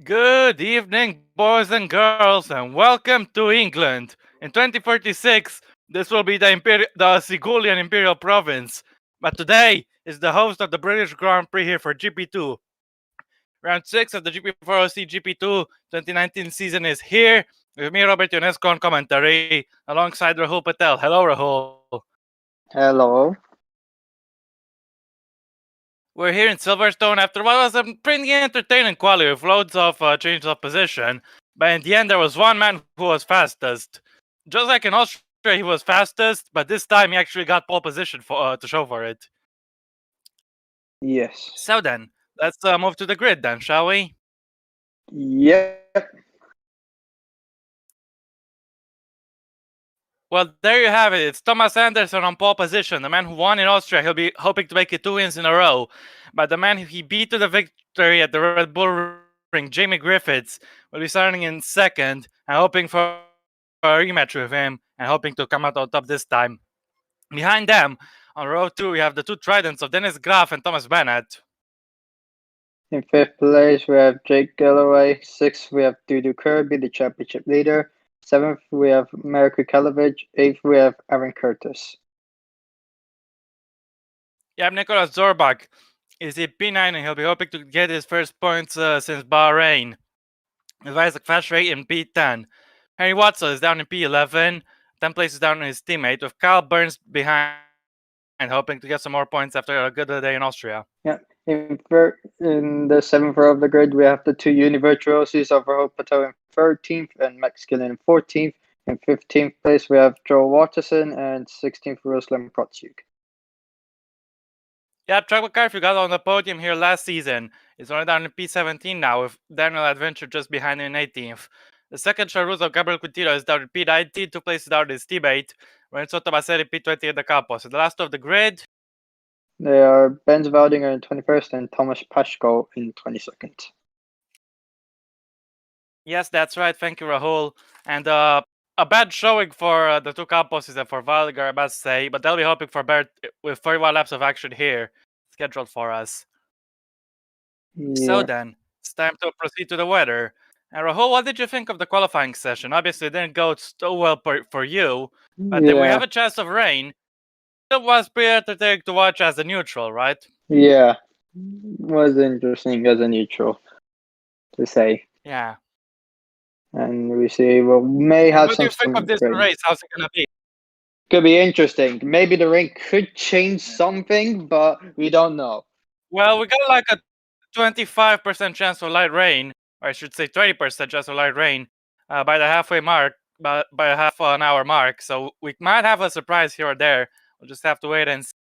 Good evening, boys and girls, and welcome to England. In 2046, this will be the Sigullian Imperial Province. But today is the host of the British Grand Prix here for GP2. Round 6 of the GP4 GP2 2019 season is here. With me, Robert Ionesco, on commentary, alongside Rahul Patel. Hello, Rahul. Hello. We're here in Silverstone after what was a pretty entertaining quali with loads of changes of position. But in the end, there was one man who was fastest. Just like in Austria, he was fastest, but this time he actually got pole position to show for it. Yes. So then, let's move to the grid then, shall we? Yep. Well, there you have it. It's Thomas Anderson on pole position, the man who won in Austria. He'll be hoping to make it 2 wins in a row. But the man he beat to the victory at the Red Bull Ring, Jamie Griffiths, will be starting in second and hoping for a rematch with him and hoping to come out on top this time. Behind them, on row 2, we have the two tridents of Dennis Graf and Thomas Bennett. In fifth place, we have Jake Galloway. Sixth, we have Dudu Kirby, the championship leader. Seventh, we have Marek Kalevich. Eighth, we have Aaron Curtis. Yeah, Nicolas Zorbach is in P9 and he'll be hoping to get his first points since Bahrain. Isaac Fashray in P10. Henry Watson is down in P11. 10 places down on his teammate, with Kyle Burns behind, hoping to get some more points after a good day in Austria. Yeah. In the seventh row of the grid, we have the two Univirtuosos of Rahul Patel in 13th and Max Gillen in 14th. In 15th place, we have Joel Watterson, and 16th, Ruslan Protsuk. Yeah, Track McCarthy got on the podium here last season. He's only down in P17 now, with Daniel Adventure just behind him in 18th. The second Charuso Gabriel Quintino is down in P19, 2 places down in his teammate. Lorenzo Tomaselli P20 in the Campos. So the last of the grid. They are Ben Valdinger in 21st and Thomas Pashko in 22nd. Yes, that's right. Thank you, Rahul. And a bad showing for the two Camposes and for Valdinger, I must say. But they'll be hoping for better with 31 laps of action here scheduled for us. Yeah. So then, it's time to proceed to the weather. And Rahul, what did you think of the qualifying session? Obviously, it didn't go so well for you, but then we have a chance of rain. It was pretty entertaining to watch as a neutral, right? Yeah, was interesting as a neutral, to say. Yeah. And we see we may have what some. What do you think of this race? How's it gonna be? Could be interesting. Maybe the rain could change something, but we don't know. Well, we got like a 25% chance of light rain, or I should say 20% chance of light rain, by the halfway mark, by a half an hour mark. So we might have a surprise here or there. We'll just have to wait and see.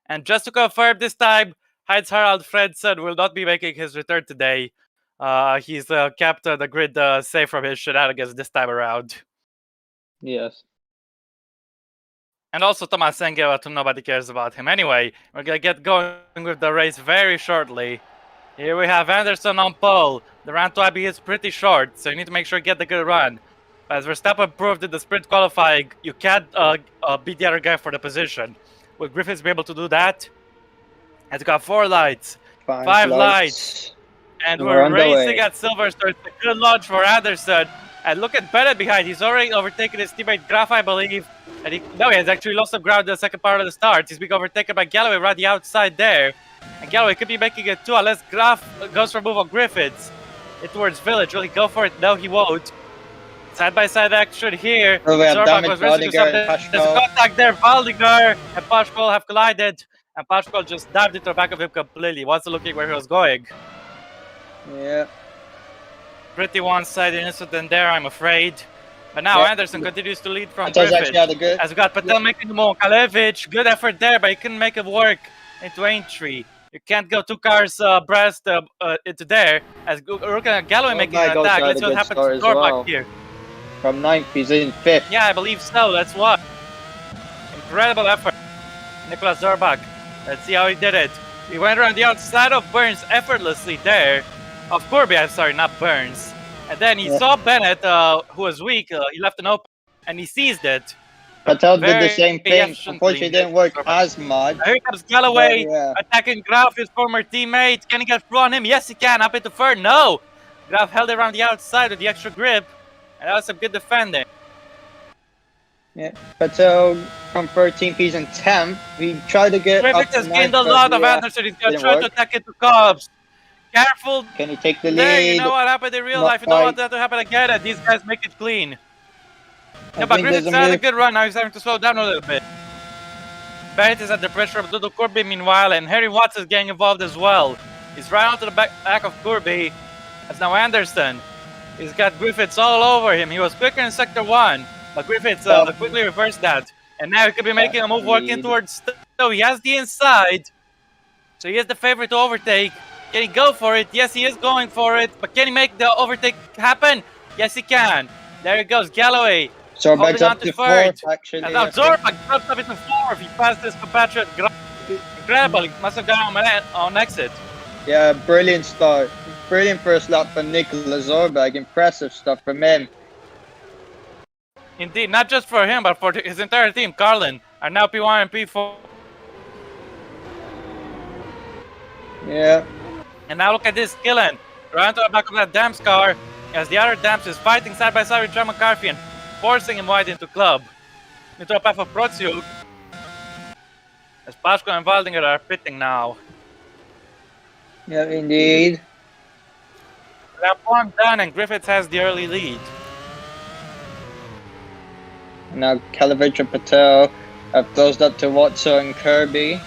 And just to confirm this time, Heinz Harald Fredson will not be making his return today. He's kept the grid safe from his shenanigans this time around. Yes. And also Thomas Engel, nobody cares about him. Anyway, we're going to get going with the race very shortly. Here we have Anderson on pole. The round to IB is pretty short, so you need to make sure you get the good run. As Verstappen proved in the sprint qualifying, you can't beat the other guy for the position. Will Griffiths be able to do that? It's got 4 lights, 5 lights. And we're racing at Silverstone. It's a good launch for Anderson. And look at Bennett behind. He's already overtaken his teammate Graf, I believe. And he has actually lost some ground in the second part of the start. He's being overtaken by Galloway right the outside there. And Galloway could be making it too, unless Graf goes for a move on Griffiths. Towards Village. Will he go for it? No, he won't. Side-by-side action here. Zorbach was racing to something. There's a contact there. Valdinger and Pashkol have collided. And Pashkol just dived into the back of him completely. Wasn't looking where he was going. Yeah. Pretty one-sided incident there, I'm afraid. But now Anderson continues to lead from Griffith. As we got Patel making the move on Kalevich. Good effort there, but he couldn't make it work into entry. You can't go 2 cars abreast into there. As we're looking at Galloway making an attack. Let's see what happens to Zorbach here. From 9th, he's in 5th. Yeah, I believe so. That's what. Incredible effort. Nicolas Zorbach. Let's see how he did it. He went around the outside of Burns effortlessly there. Of Corby, I'm sorry, not Burns. And then he saw Bennett, who was weak. He left an open, and he seized it. Patel did the same thing. Unfortunately, it didn't work as much. Here comes Galloway attacking Graf, his former teammate. Can he get through on him? Yes, he can. Up into third. No. Could have held it around the outside with the extra grip, and that was some good defending. Yeah, Patel from 13th, he's in 10th. We tried to get up Griffiths to has gained 9th, a but lot of yeah, Anderson. He's going to didn't try to work. attack into Cobbs. Careful Can he take the there. You lead? know what happened in real Not life. You don't want quite. that to happen again. These guys make it clean. I Yeah, but think there's Griffiths a had a move. good run. Now he's having to slow down a little bit. Barrett is under pressure of Dodo Kirby meanwhile, and Harry Watts is getting involved as well. He's right onto the back of Kirby. That's now Anderson. He's got Griffiths all over him. He was quicker in Sector 1, but Griffiths quickly reversed that. And now he could be making a move working towards Stowe. He has the inside. So he is the favorite to overtake. Can he go for it? Yes, he is going for it. But can he make the overtake happen? Yes, he can. There he goes, Galloway. Zorbag's up to 4th, actually. And now Zorbag drops up into 4th. He passed his compatriot. Incredible. He must have gone on exit. Yeah, brilliant start. Brilliant first lap for Nicola Zorbag. Impressive stuff from him. Indeed, not just for him, but for his entire team. Carlin are now P1 and P4. Yeah. And now look at this, Killen. Right to the back of that Dams car, as the other Dams is fighting side by side with John McCarthy and forcing him wide into club. Into a path of Protsiuk. As Pashko and Waldinger are pitting now. Yeah, indeed. Lap 1 done, and Griffiths has the early lead. Now Kalavich and Patel have closed up to Watson and Kirby.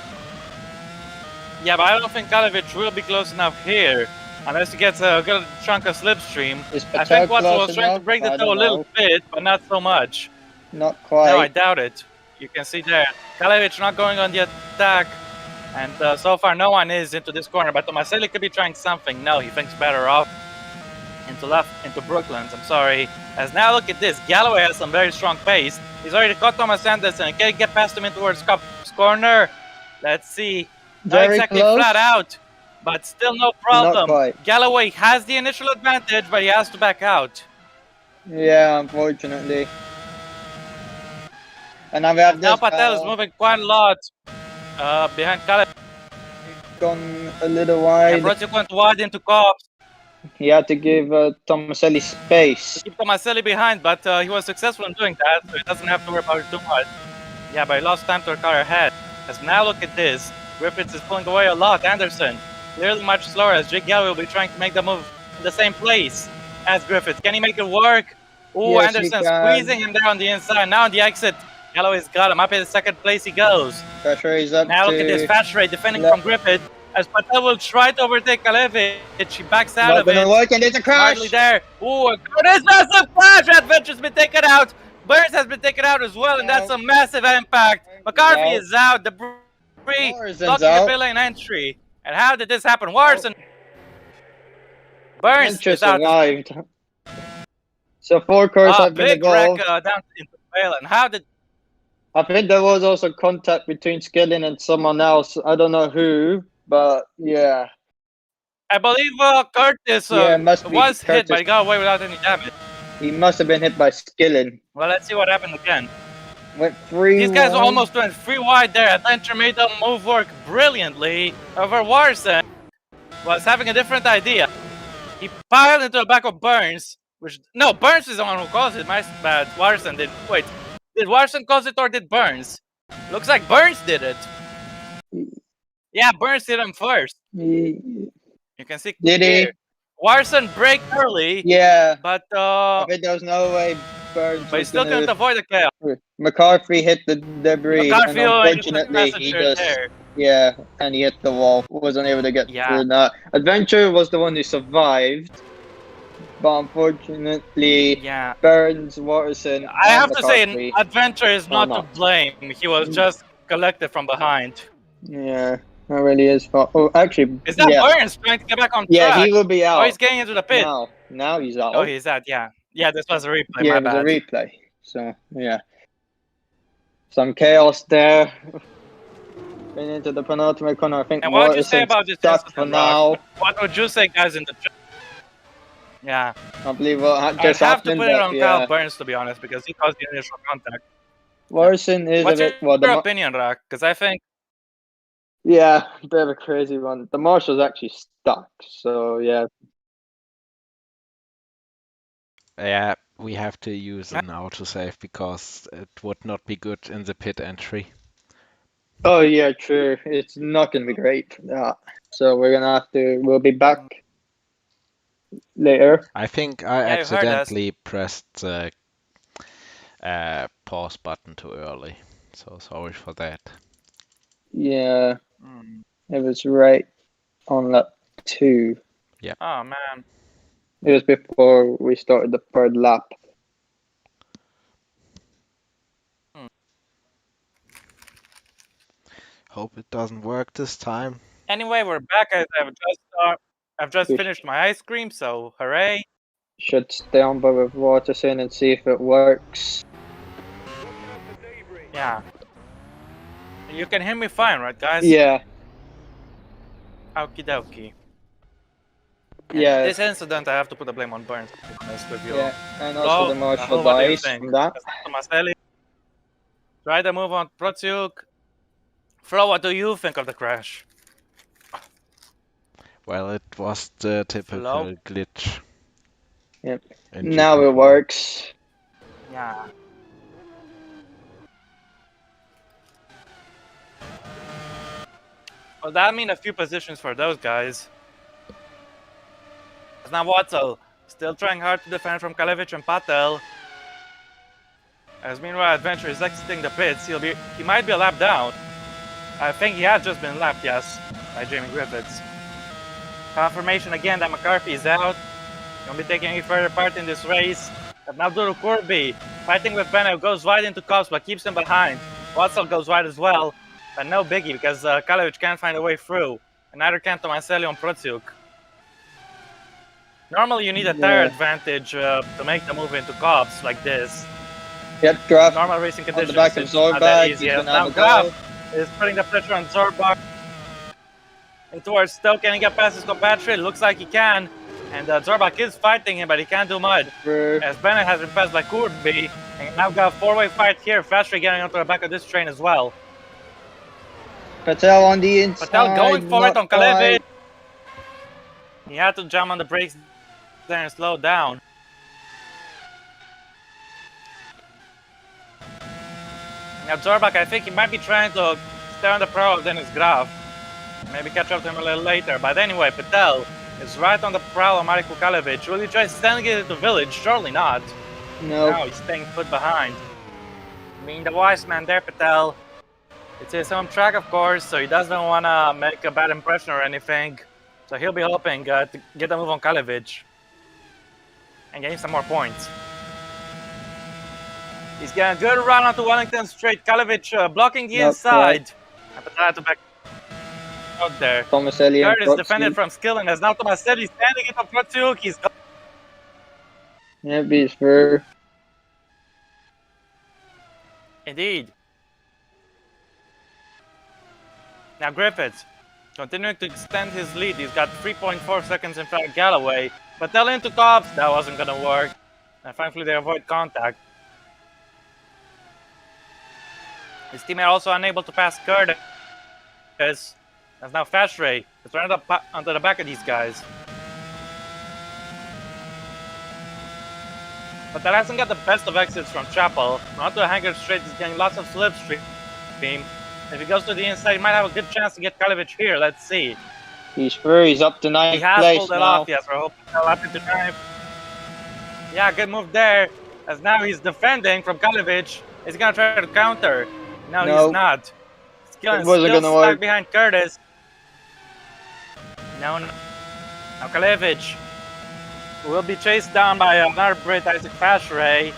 Yeah, but I don't think Kalevich will be close enough here. Unless he gets a good chunk of slipstream. Is I Patel think Watson close was trying to enough? break the I toe a don't little know. bit, but not so much. Not quite. No, I doubt it. You can see there. Kalevich not going on the attack. And so far no one is into this corner. But Tomaselli could be trying something. No, he thinks better off. Into Brooklands, I'm sorry. As now look at this. Galloway has some very strong pace. He's already caught Thomas Anderson. Can he get past him in towards Cup's corner? Let's see. Not Very exactly close. flat out, but still no Not problem. quite. Galloway has the initial advantage, but he has to back out. Yeah, unfortunately. And now we have Now this Patel is moving quite a lot behind Caleb. gone a little And wide. Brodziuk went wide into Cops He had to give Tomaselli space. to keep Tomaselli behind, but he was successful in doing that, so he doesn't have to worry about it too much. Yeah, but he lost time to a car ahead. As now look at this. Griffiths is pulling away a lot. Anderson clearly much slower, as Jake Galloway will be trying to make the move in the same place as Griffiths. Can he make it work? Oh, Yes, he Anderson can. squeezing him there on the inside. Now on the exit, Galloway's got him. Up in the second place he goes. Pressure is up Now to... look at this fast rate defending left. from Griffith. As Patel will try to overtake Kalevich. She backs out Not of it. gonna work, and there's a crash! Hardly there. Ooh, this massive crash! Adventure's been taken out. Burns has been taken out as well, and that's a massive impact. McCarthy Out. is out. Debris Morrison's blocking out. the pit lane entry. And how did this happen? Warson. Burns Adventure is out. survived. So 4 cars have been Big wreck involved. down into Valen. How did... I think there was also contact between Skilling and someone else. I don't know who, but yeah. I believe Curtis Yeah, it must be was hit, Curtis. but he got away without any damage. He must have been hit by Skilling. Well, let's see what happened again. Went 3 These guys almost went free wide there. Adventure made the move work brilliantly over Warson. Was having a different idea. He piled into the back of Burns. No, Burns is the one who caused it. My bad. Warson did. Wait, did Warson cause it or did Burns? Looks like Burns did it. Yeah, Burns did him first. You can see Did he? here. Warson braked early. Yeah. But I think there was no way Burns but he was still couldn't gonna... avoid the chaos. McCarthy hit the debris, McCarthy and unfortunately he just... there. Yeah, and he hit the wall. Wasn't able to get through that. Adventure was the one who survived. But unfortunately, Yeah. Burns, Watterson, I have and to say, McCarthy. Adventure is not to not. blame. He was just collected from behind. Yeah, that really is fault. Oh, actually, Is that yeah. Burns trying to get back on track? Yeah, he will be out. Oh, he's getting into the pit. Now he's out. Oh, he's out, yeah. Yeah, this was a replay, yeah, my it was bad. a replay. So, yeah. Some chaos there. Been into the penultimate corner. I think And what would you say Watterson's about this stuck incident, for Rock? now. What would you say, guys, in the chat? Yeah. I believe what I'd just have to happened. put it but on yeah. Kyle Burns, to be honest, because he caused the initial contact. Watterson is What's a bit... Well, your opinion, Rock? Because I think... yeah, a bit of a crazy one. The marshal's actually stuck. So, yeah. Yeah, we have to use an autosave because it would not be good in the pit entry. Oh yeah, true. It's not gonna be great. So we're gonna have to. We'll be back later. I think I Yeah, you heard us. accidentally pressed the pause button too early, so sorry for that. Yeah, Hmm. it was right on lap 2. Oh man. It was before we started the third lap. Hope it doesn't work this time. Anyway, we're back. I've just We finished my ice cream, so hooray! should stay on by with Waterson and see if it works. Yeah. You can hear me fine, right, guys? Yeah, Okie dokie. And yeah, this incident, I have to put the blame on Burns, to be honest with you. yeah. And also the Flo, marshal what do you dies think? from that. Tomaselli, try to move on Protiuk. Flo, what do you think of the crash? Well, it was the typical Flo? glitch. Yep. in Now it GP4. works. Yeah. Well, that means a few positions for those guys. It's now Watzel, still trying hard to defend from Kalevich and Patel. As meanwhile, Adventure is exiting the pits. He might be a lap down. I think he had just been lapped, yes, by Jamie Griffiths. Confirmation again that McCarthy is out. He won't be taking any further part in this race. And now Duru Corby fighting with Bennett, goes wide into Cobbs but keeps him behind. Watzel goes wide as well, but no biggie because Kalevich can't find a way through, and neither can Tomaselli on Protiuk. Normally you need a tire advantage to make the move into Cobbs like this. Yep, Graf Normal racing on the conditions, back of it's not that Zorbag. easy. He's gonna Now have a go. Graf is putting the pressure on Zorbag. And towards Stoke, can he get past his compatriot? Looks like he can. And Zorbak is fighting him, but he can't do much. As Bennett has been passed by Kurbi. And now got a four-way fight here. Fastry getting onto the back of this train as well. Patel on the inside. Patel going for it on Kalevich. quite. He had to jam on the brakes there and slow down. Now Zorbak, I think he might be trying to stay on the pro of Dennis Graf. Maybe catch up to him a little later. But anyway, Patel is right on the prowl of Mariko Kalevich. Will he try sending it into village? Surely not. No. No, he's staying put behind. Being the wise man there, Patel. It's his home track, of course, so he doesn't want to make a bad impression or anything. So he'll be hoping to get a move on Kalevich and gain some more points. He's getting a good run onto Wellington Straight. Kalevich blocking the inside. And Patel had to back out there. Tomaselli and Curtis defended from Skilling as now Tomaselli standing in front of He's Yeah, beats for. Indeed. Now Griffiths continuing to extend his lead. He's got 3.4 seconds in front of Galloway. Patel into Cobbs. That wasn't going to work. And thankfully they avoid contact. His teammate also unable to pass Curtis. As now Fastray is running up onto the back of these guys. But that hasn't got the best of exits from Chapel. Onto a hangar straight, he's getting lots of slipstream. If he goes to the inside, he might have a good chance to get Kalevich here. Let's see. He's through. He's up to 9th He has place pulled it now. off, yes. We're hoping he'll happen to drive. Yeah, good move there. As now he's defending from Kalevich. He's going to try to counter. No, he's not. It wasn't still gonna work. behind Curtis. No. Now Kalevich will be chased down by another Brit, Isaac Fashray,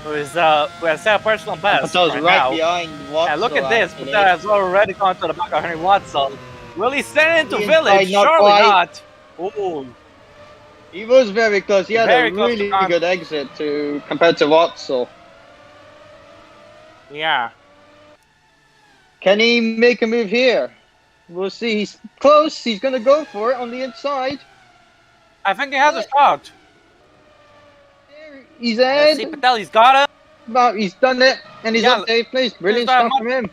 who has set a personal best Patel's right right now. behind Watson. And look at this, Patel has already gone to the back of Henry Watson. Will he send it into Village? not Surely quite. not. Ooh. He was very close. He had Very a close to really good exit compared to Watson. Yeah. Can he make a move here? We'll see. He's close. He's gonna go for it on the inside. I think he has a shot. He's Let's ahead. see Patel, he's got it. Well, he's done it, and he's on 8th place. Brilliant stuff from him.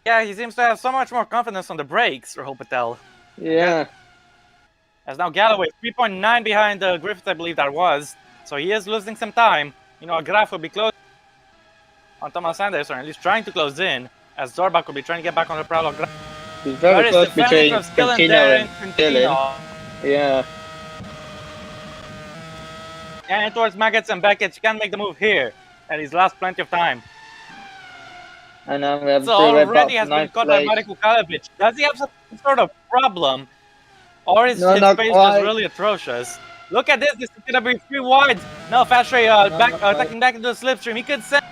Yeah, he seems to have so much more confidence on the brakes, Rahul Patel. Yeah. As now Galloway 3.9 behind Griffith, I believe that was. So he is losing some time. You know, Graf will be close on Thomas Anderson, or at least trying to close in, as Zorbach will be trying to get back on the prowl of Graf. He's very Curtis close defending between from Skillen Quintino there and and Dylan. Quintino. Yeah. And towards Maggots and Beckett, you can't make the move here. And he's lost plenty of time. And now we have So Drew Red already Belt has for been ninth caught by place. Marek Kukalovic. Does he have some sort of problem? Or is No, his not pace quite. just really atrocious? Look at this. This is going to be 3 wide. No, Fastray tucking back into the slipstream. He could send.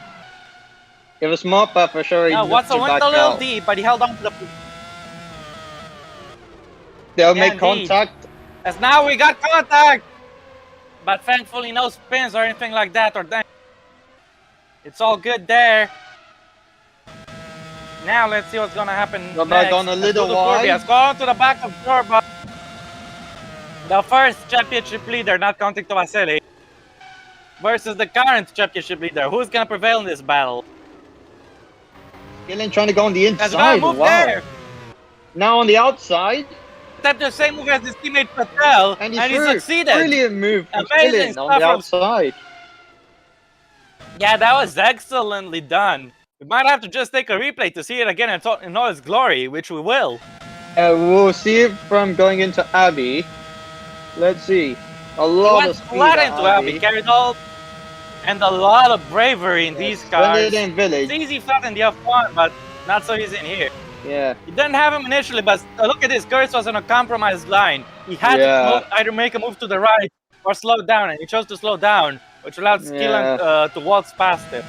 It was smart, but for sure he No, looked Watson to went back a little out. deep, but he held on to the. They'll Yeah, make indeed. contact. As now we got contact! But thankfully no spins or anything like that, or that. It's all good there. Now let's see what's gonna happen Zorbach next. gone a little wide. Has gone to the back of Zorbach. The first championship leader, not counting Tomaselli, versus the current championship leader. Who's gonna prevail in this battle? Gillen trying to go on the Has got a inside. move Wow. there. Now on the outside. Attempt the same move as his teammate Patel, And he he's through. succeeded. Brilliant move from Amazing Gillen on stuff the from- outside. Yeah, that was excellently done. We might have to just take a replay to see it again in all its glory, which we will. We'll see it from going into Abbey. Let's see. A He lot went of speed flat at into Abbey, carried all, and a lot of bravery in these cars. Splendid in Village. It's easy flat in the F1, but not so easy in here. Yeah. He didn't have him initially, but look at this. Curtis was on a compromised line. He had to either make a move to the right or slow down, and he chose to slow down, which allowed Skillen to waltz past him.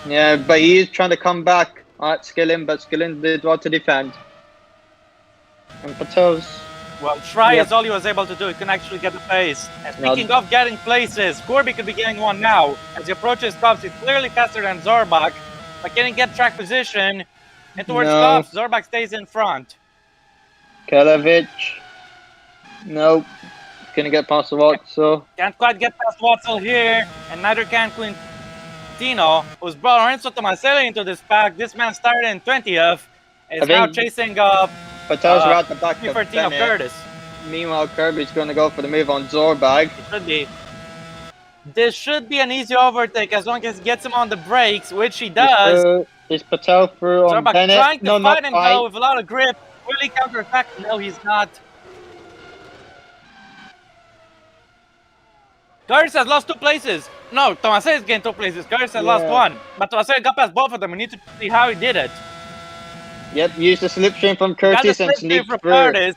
Yeah, but he is trying to come back at Skillen, but Skillen did well to defend. And Patel's... Well, try is all he was able to do. He couldn't actually get the pace. And speaking of getting places, Corby could be getting one now. As he approaches Cobbs, he's clearly faster than Zorbach, but can't get track position. And towards Cobbs, Zorbach stays in front. Kalovic. Nope. Couldn't get past the Watson. Can't quite get past Watson here, and neither can Quintino, who's brought Lorenzo Tomaselli into this pack. This man started in 20th, and is now chasing Patel's right at the back of P14 of Curtis. Meanwhile, Kirby's going to go for the move on Zorbag. It should be. This should be an easy overtake as long as he gets him on the brakes, which he does. Is Patel through on Zorbach Bennett? trying to No, fight not him quite. though with a lot of grip. Will he counterattack? No, he's not. Curtis has lost 2 places. No, Tomaselli has gained 2 places. Curtis has lost 1. But Tomaselli got past both of them. We need to see how he did it. Yep, use the slipstream from Curtis and sneak through. Curtis.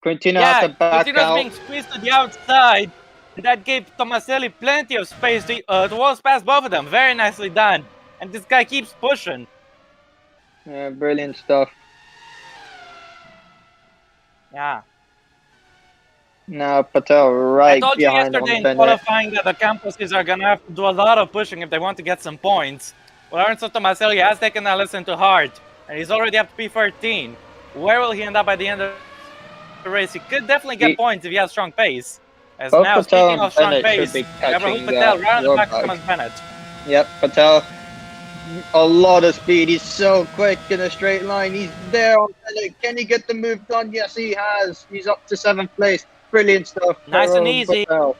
Quintino had to back Quintino's out. being squeezed to the outside. And that gave Tomaselli plenty of space to waltz past both of them. Very nicely done. And this guy keeps pushing. Yeah, brilliant stuff. Yeah. Now Patel right I told you behind on yesterday in Bennett. qualifying that the campuses are going to have to do a lot of pushing if they want to get some points. Well, Lorenzo Tomaselli has taken that lesson to heart, and he's already up to P13. Where will he end up by the end of the race? He could definitely get points if he has strong pace. As Both now, Patel speaking and of strong Bennett pace, should be Gabriel catching Patel right on the back of Zorbag. Thomas Bennett. Yep, Patel. A lot of speed. He's so quick in a straight line. He's there on Bennett. Can he get the move done? Yes, he has. He's up to 7th place. Brilliant stuff. Nice and from easy. Patel.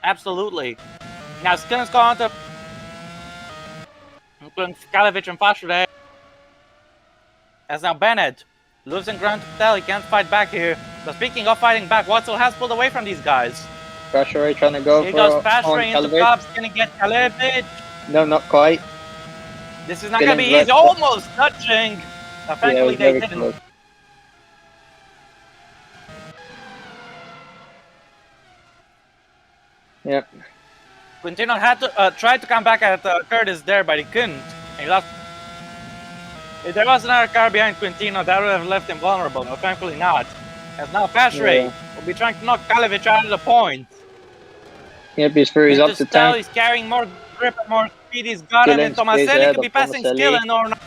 Absolutely. Now, Skillen's going to Kalovic and Foster there. As now Bennett losing ground to Patel. He can't fight back here. But speaking of fighting back, Watson has pulled away from these guys. Fastray trying to go Here for goes Fastray on into Kalovic. Cobbs. Can he get Kalovic? No, not quite. This is not going to be Skillen's easy. Almost touching. Thankfully, very they didn't. close. Yep. Quintino had to try to come back at Curtis there, but he couldn't. And he lost. If there was another car behind Quintino, that would have left him vulnerable. No, thankfully not. As now Fastray will be trying to knock Kalovic out of the point. Yep, he's through. He's up to 10th. He's carrying more grip and more speed. He's got him, and Tomaselli could be passing Skillen or not.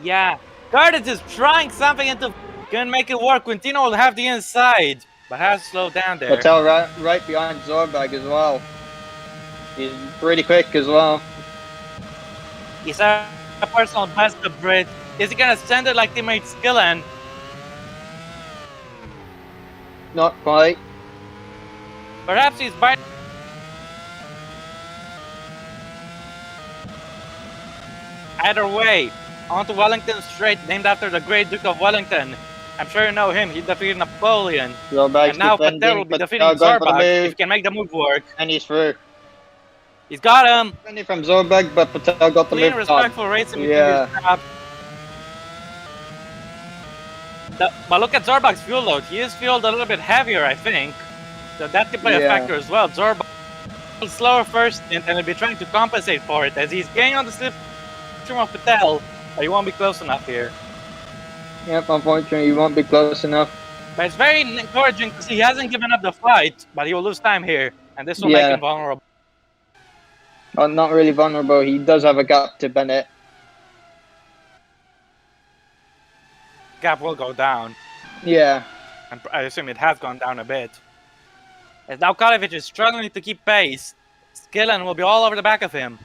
Yeah. Curtis is trying something into. Can make it work. Quintino will have the inside, but has to slow down there. Patel right behind Zorbag as well. He's pretty quick as well. He's a personal best of Brit. Is he gonna send it like teammate Skillen? Not quite. Perhaps he's biting. Either way, onto Wellington Strait, named after the great Duke of Wellington. I'm sure you know him. He defeated Napoleon. Zorbag's And now Patel defending, will be but defeating going for the Zorbag if move, he can make the move work. and he's through. He's got him. Defending from Zorbag, but Patel got the Clean, move on. respectful racing between Yeah. his traps. But look at Zorbag's fuel load. He is fueled a little bit heavier, I think. So that could play a Yeah. factor as well. Zorbag is slower first, and he'll be trying to compensate for it as he's gaining on the slipstream of Patel. But he won't be close enough here. Yep, unfortunately, you won't be close enough. But it's very encouraging to see he hasn't given up the fight, but he will lose time here, and this will Yeah. make him vulnerable. Well, not really vulnerable. He does have a gap to Bennett. Gap will go down, Yeah. and I assume it has gone down a bit. As now Kalovic is struggling to keep pace, Skillen will be all over the back of him.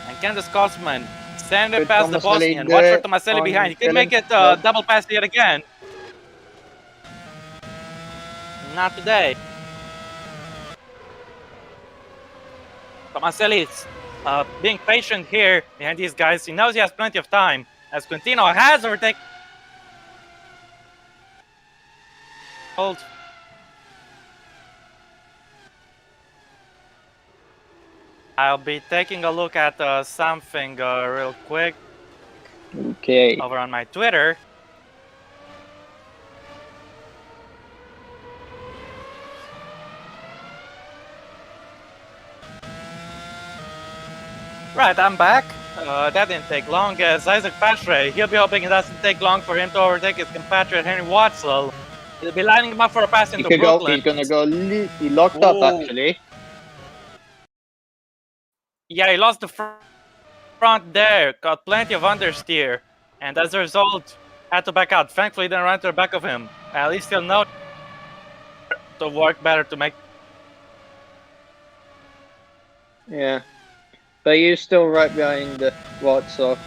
And can the Scotsman send it Good past the Tomaselli Bosnian? Watch for there Tomaselli on behind. He could Skillen. make it Yeah. double pass yet again. Not today. Tomaselli is being patient here behind these guys. He knows he has plenty of time, as Quintino has overtaken. Hold. I'll be taking a look at something real quick Okay. over on my Twitter. Right, I'm back. That didn't take long, as Isaac Pashre, he'll be hoping it doesn't take long for him to overtake his compatriot Henry Watzel. He'll be lining him up for a pass He into could go. Brooklyn. He's gonna go. He locked up Ooh. actually. Yeah, he lost the front there, got plenty of understeer, and as a result, had to back out. Thankfully, he didn't run to the back of him. At least he'll know to work better to make. Yeah. But you're still right behind the Watson.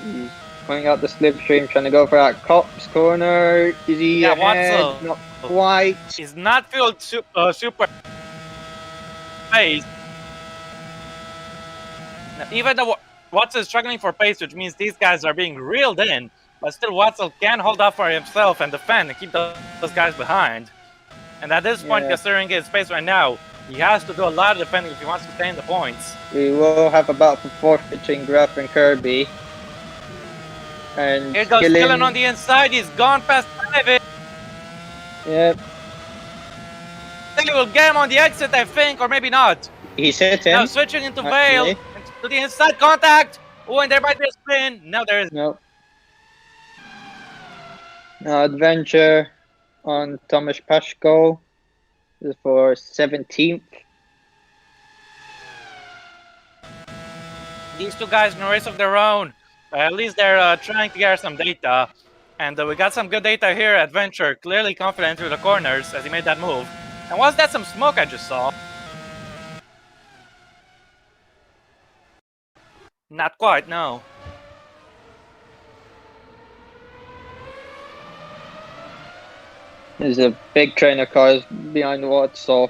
He's going out the slipstream, trying to go for that Cops corner. Is he Yeah, ahead? Watson. Not quite. He's not fueled super pace. Now, even though Watson is struggling for pace, which means these guys are being reeled in, but still Watson can hold up for himself and defend and keep those guys behind. And at this point, Yeah. considering his pace right now, he has to do a lot of defending if he wants to stay in the points. We will have a battle for fourth between Graf and Kirby. And Here goes Skillen on the inside. He's gone past David. Yep. He will get him on the exit, I think, or maybe not. He's hit him. Now switching into Vale, actually. to the inside contact. Oh, and there might be a spin. No, there is. No. Now Adventure on Tomasz Paszko. This is for 17th. These two guys in a race of their own. At least they're trying to gather some data. And we got some good data here. Adventure clearly confident through the corners as he made that move. And was that some smoke I just saw? Not quite, no. There's a big train of cars behind Watson.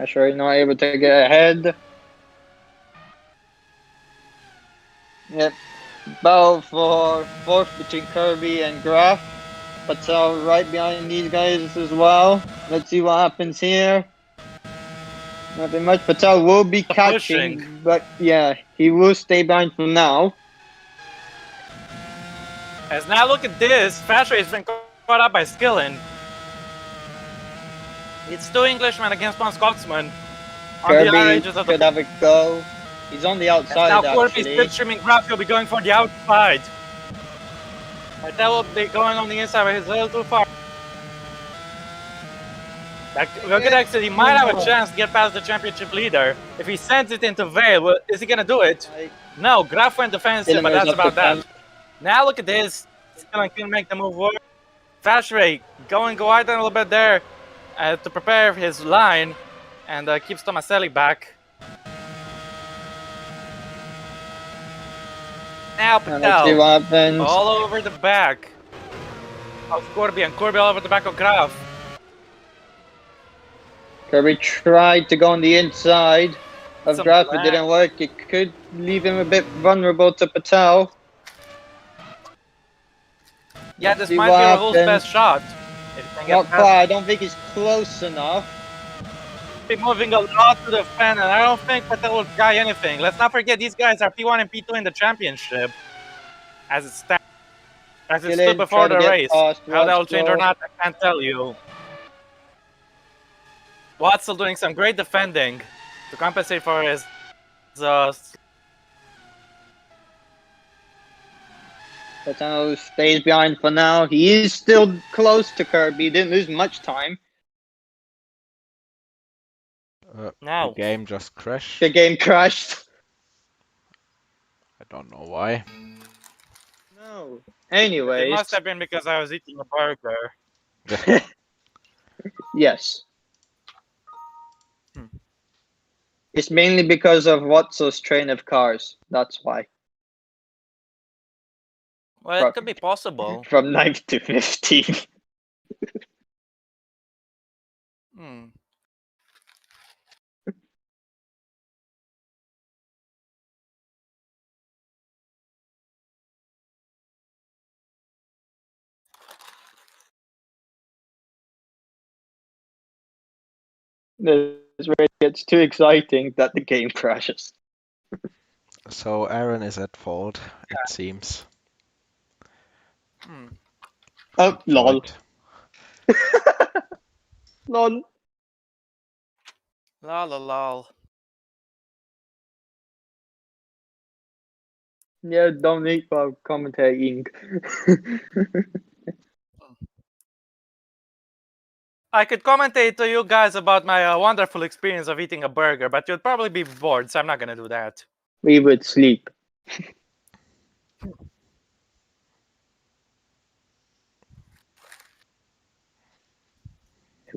Sure, not able to get ahead. Yep. Battle for fourth between Kirby and Graf. Patel right behind these guys as well. Let's see what happens here. Nothing much. Patel will be catching, Pushing. but yeah, he will stay behind for now. As now look at this. Fasher has been caught up by Skillen. It's two Englishmen against one Scotsman. On the outer edges Kirby of the could have a go. He's on the And outside now Corby's actually. slipstreaming Graf will be going for the outside. But that will be going on the inside, but he's a little too far. Look at actually, he might have a chance to get past the championship leader. If he sends it into Vale, well, is he gonna do it? No, Graf went defensive, but Illimer's that's up about that. defense. Now look at this. Skillen can make the move work. Fashray going wide a little bit there to prepare his line and keeps Tomaselli back. Now And let's see Patel what happens. all over the back of Corby and Corby all over the back of Graf. Kirby tried to go on the inside of Some Graf, it lag. didn't work. It could leave him a bit vulnerable to Patel. Yeah, Let's this see might what be Rahul's happens. best shot. If he can get Not past, quite. I don't think he's close enough. be moving a lot to the fan, and I don't think Patel will try anything. Let's not forget these guys are P1 and P2 in the championship. As it stands, as it stood Gillen before trying to the get race. past How that will change or Wattslow. not, I can't tell you. Watt's still doing some great defending to compensate for his Patel stays behind for now. He is still close to Kirby. Didn't lose much time. now. The game just crashed. The game crashed. I don't know why. No. It Anyways. must have been because I was eating a burger. Yes. Hmm. It's mainly because of Watson's train of cars. That's why. Well, it could be possible. From 9th to 15th. Hmm. This where it gets too exciting that the game crashes. So Aaron is at fault, it seems. Hmm. Oh, lol. Right. Lol. La la lol. Yeah, don't need for commentating. I could commentate to you guys about my wonderful experience of eating a burger, but you'd probably be bored, so I'm not gonna do that. We would sleep.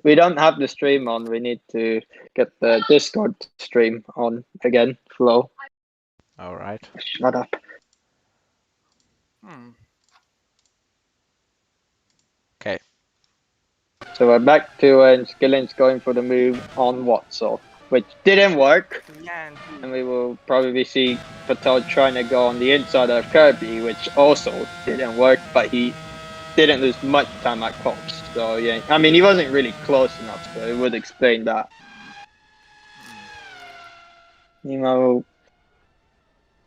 We don't have the stream on. We need to get the Discord stream on again. Flow. Alright. Shut up. Hmm. Okay. So we're back to Skillen's going for the move on Watson, which didn't work. Yeah, And we will probably see Patel trying to go on the inside of Kirby, which also didn't work, but he didn't lose much time at Cops. So yeah, I mean, he wasn't really close enough, so it would explain that. You know,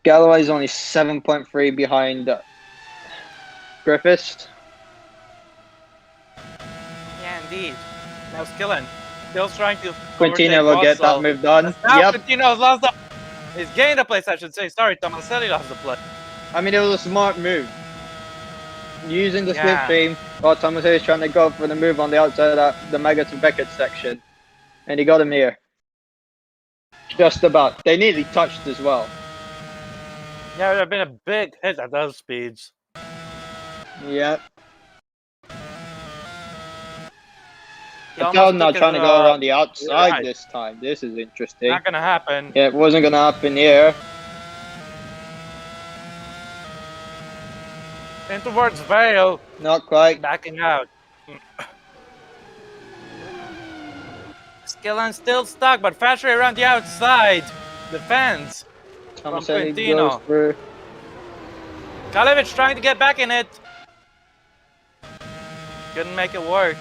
Galloway's only 7.3 behind Griffiths. yeah, indeed. Now Skillen, still trying to Quintino will get that move done. Now Yep. Quintino's lost the... He's gained the place, I should say. Sorry, Tomaselli lost the play. I mean, it was a smart move. Using the Yeah. slipstream, while Thomas is trying to go for the move on the outside of the Mega to Beckett section. And he got him here. Just about. They nearly touched as well. Yeah, it would have been a big hit at those speeds. Yep. He Patel almost now took trying to his, go around the outside right. this time. This is interesting. Not gonna happen. Yeah, it wasn't going to happen here. In towards Vale, Not quite. backing out. Skillen still stuck, but Fasher around the outside. Defends. Thomas From Ellie Quintino. goes through. Kalevich trying to get back in it. Couldn't make it work.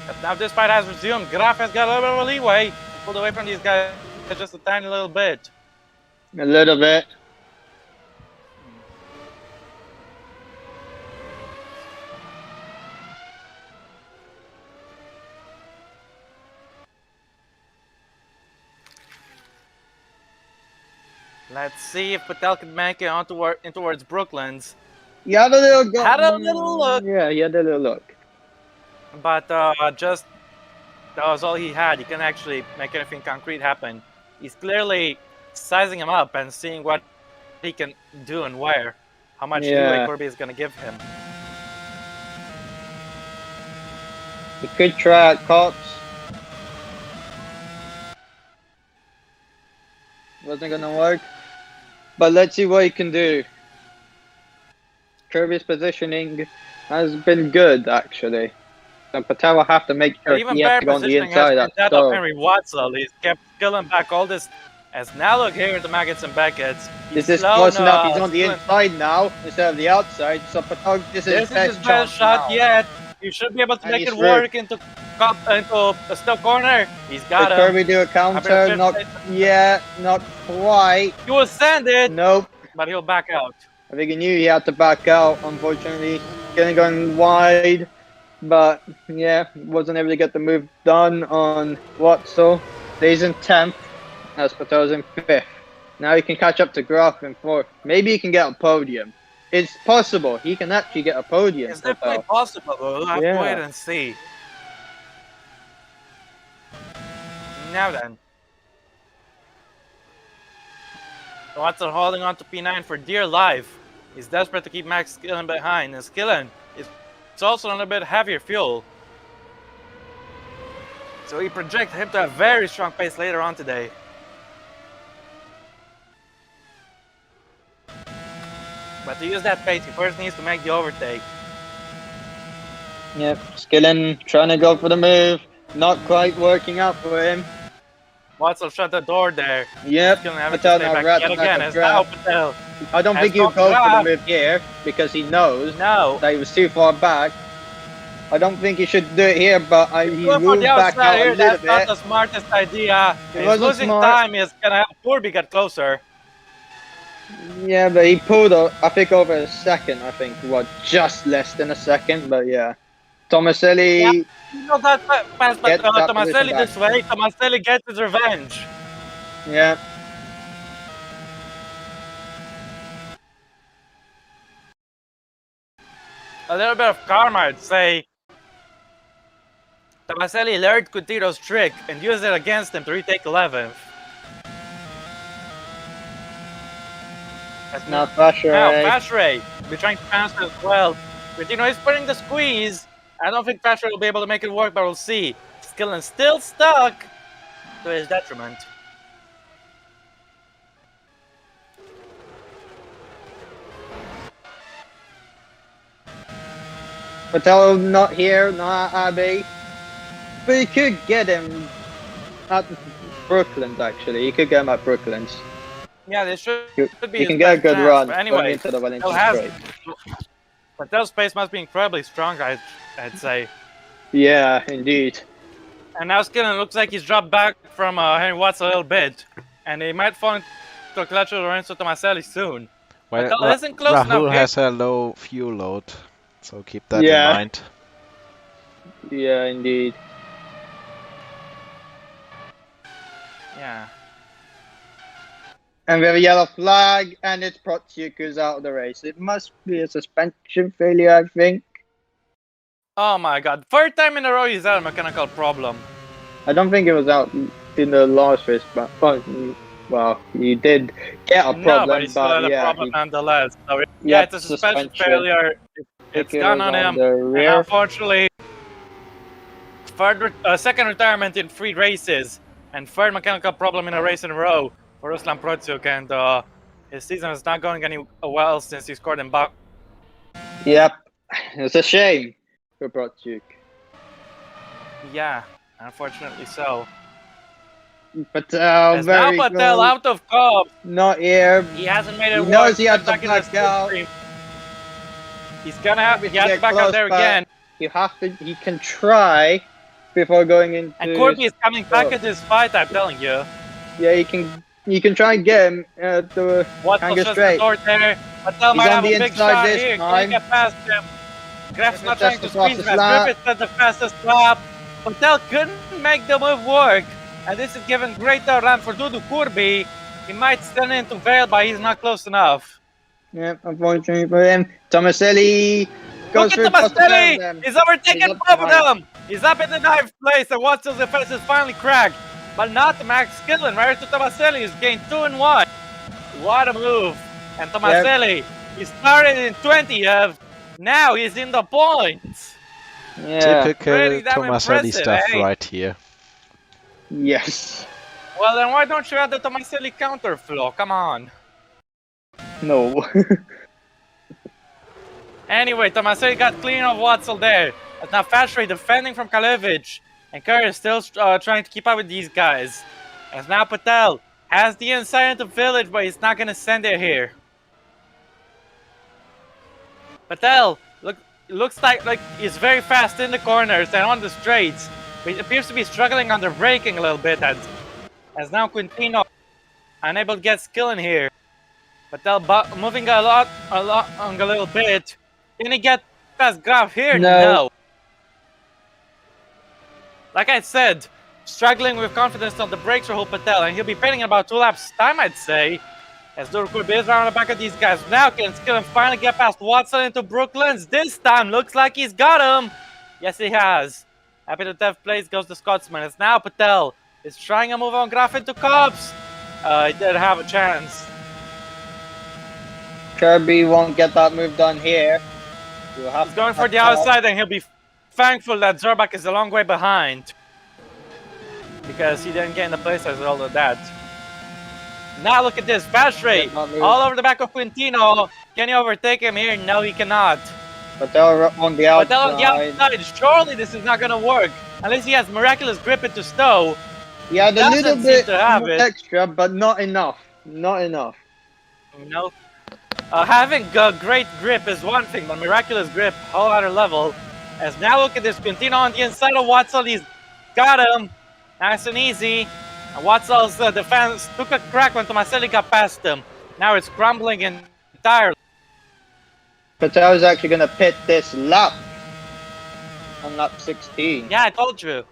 But now this fight has resumed. Graf has got a little bit of leeway. Pulled away from these guys just a tiny little bit. A little bit. Let's see if Patel can make it on in towards Brooklands. He had a little go. Had a little look. Yeah, he had a little look. But just that was all he had. He couldn't actually make anything concrete happen. He's clearly sizing him up and seeing what he can do and where. How much leeway Yeah. Corby is going to give him. He could try at Cops. Wasn't gonna work. But let's see what he can do. Kirby's positioning has been good, actually. So Patel will have to make sure But even he has better to go on the positioning has inside. been That's that of so. Henry Watzel. He's kept skilling back all this. As now look here at the Maggots and Beckett's. This is close enough. He's on the inside now instead of the outside. So Patel, this is his best chance shot now. yet. You should be able to And make he's it work into a step corner. He's got Did him. Kirby do a counter? Not yet. Not quite. He will send it, Nope. but he'll back out. I think he knew he had to back out, unfortunately. Getting going wide. But yeah, wasn't able to get the move done on Watzel. Stays in 10th as Patel's in 5th. Now he can catch up to Graf in 4th. Maybe he can get a podium. It's possible. He can actually get a podium. It's definitely possible, but we'll have to wait and see. Now then. Watson holding on to P9 for dear life. He's desperate to keep Max Skillen behind, and Skillen it's also on a bit heavier fuel. So he projects him to have very strong pace later on today. But to use that pace, he first needs to make the overtake. Yep, Skillen trying to go for the move. Not quite working out for him. Watson shut the door there. Yep, Patel now yet again. It's now Patel. I don't think he'll go for the move here because he knows that he was too far back. I don't think he should do it here, but he moved back out a little That's bit. not the smartest idea. He's losing smart. time. He's gonna have Corby get closer. Yeah, but he pulled, I think, over a second. I think, what, just less than a second, but yeah. Tomaselli. Yeah, you know that pass, but Tomaselli this back. way. Tomaselli gets his revenge. Yeah. A little bit of karma, I'd say. Tomaselli learned Coutinho's trick and used it against him to retake 11th. Now Fasher. Now Fasher will be trying to pass as well. Coutinho is putting the squeeze. I don't think Fasher will be able to make it work, but we'll see. Skillen still stuck to his detriment. Patel not here, not Abbey. But he could get him at Brooklyn's, actually. He could get him at Brooklyn's. Yeah, this should be he can get a good chance. run But anyway, into the Valencia Patel's pace must be incredibly strong, I'd say. Yeah, indeed. And now Skillen looks like he's dropped back from Henry Watts a little bit. And he might fall into a clutch with Lorenzo Tomaselli soon. Well, Patel isn't close Rahul enough. has a low fuel load, so keep that in mind. Yeah, indeed. Yeah. And we have a yellow flag, and it's Protyuk who's out of the race. It must be a suspension failure, I think. Oh my god. Third time in a row he's had a mechanical problem. I don't think it was out in the last race, but well, he did get a problem. No, but he still had a problem nonetheless. So yeah, it's a suspension failure. It's gone on him. And unfortunately, second retirement in 3 races, and third mechanical problem in a race in a row for Ruslan Protyuk, and his season is not going any well since he scored in Baku. Yep, it's a shame for Protyuk. Yeah, unfortunately so. Patel, very now Patel out of Cobb. Not here. He hasn't made it work. He knows he had to back out. He's gonna have to back out there again. You have to. He can try before going into. And Corby is coming back at this fight. I'm telling you. Yeah, you can. You can try and get him to hang it straight. There. Patel might have a big shot here. Can get past him? Graf's not trying to squeeze him. Griffiths at the fastest lap. Patel couldn't make the move work. And this is giving great run for Dudu Corby. He might stand into Vale, but he's not close enough. Yeah, unfortunately for him. Tomaselli goes Look at Tomaselli! He's overtaken both of them! He's up in the 9th place, and Watson's defense is finally cracked. But not to Max Skillen, right to Tomaselli, who's gained 2 and 1. What a move! And Tomaselli, he started in 20th, now he's in the points. Yeah. Typical Pretty damn Tomaselli impressive, stuff eh? right here. Yes. Well, then why don't you add the Tomaselli counterflow? Come on. No. Anyway, Tomaselli got clean of Watzel there. But now Fashray defending from Kalevich. And Kerr is still trying to keep up with these guys. As now Patel has the inside into village, but he's not going to send it here. Patel looks like he's very fast in the corners and on the straights. But he appears to be struggling under braking a little bit. As now Quintino unable to get skill in here. Patel moving a little bit. Can he get past Graf here? No. Like I said, struggling with confidence on the brakes for Patel, and he'll be pitting in about 2 laps time, I'd say. As Durkur is around the back of these guys. Now can skill and finally get past Watson into Brooklands. This time looks like he's got him. Yes, he has. Happy to 10th place goes the Scotsman. It's now Patel is trying to move on Graf into Cobbs. He did have a chance. Kirby won't get that move done here. He's going for the outside, and he'll be thankful that Zorbak is a long way behind. Because he didn't get in the place as well of that. Now look at this, Fashray all over the back of Quintino. Can he overtake him here? No, he cannot. Patel on the outside. Patel on the outside. Surely this is not going to work. Unless he has miraculous grip into Stowe. He had a little bit extra, it. but not enough. Not enough. No. Having great grip is one thing, but miraculous grip, whole other level. As now look at this, Quintino on the inside of Watzel, he's got him. Nice and easy. And Watzel's defense took a crack when Tomaselli got past him. Now it's crumbling entirely. Patel is actually going to pit this lap. On lap 16. Yeah, I told you.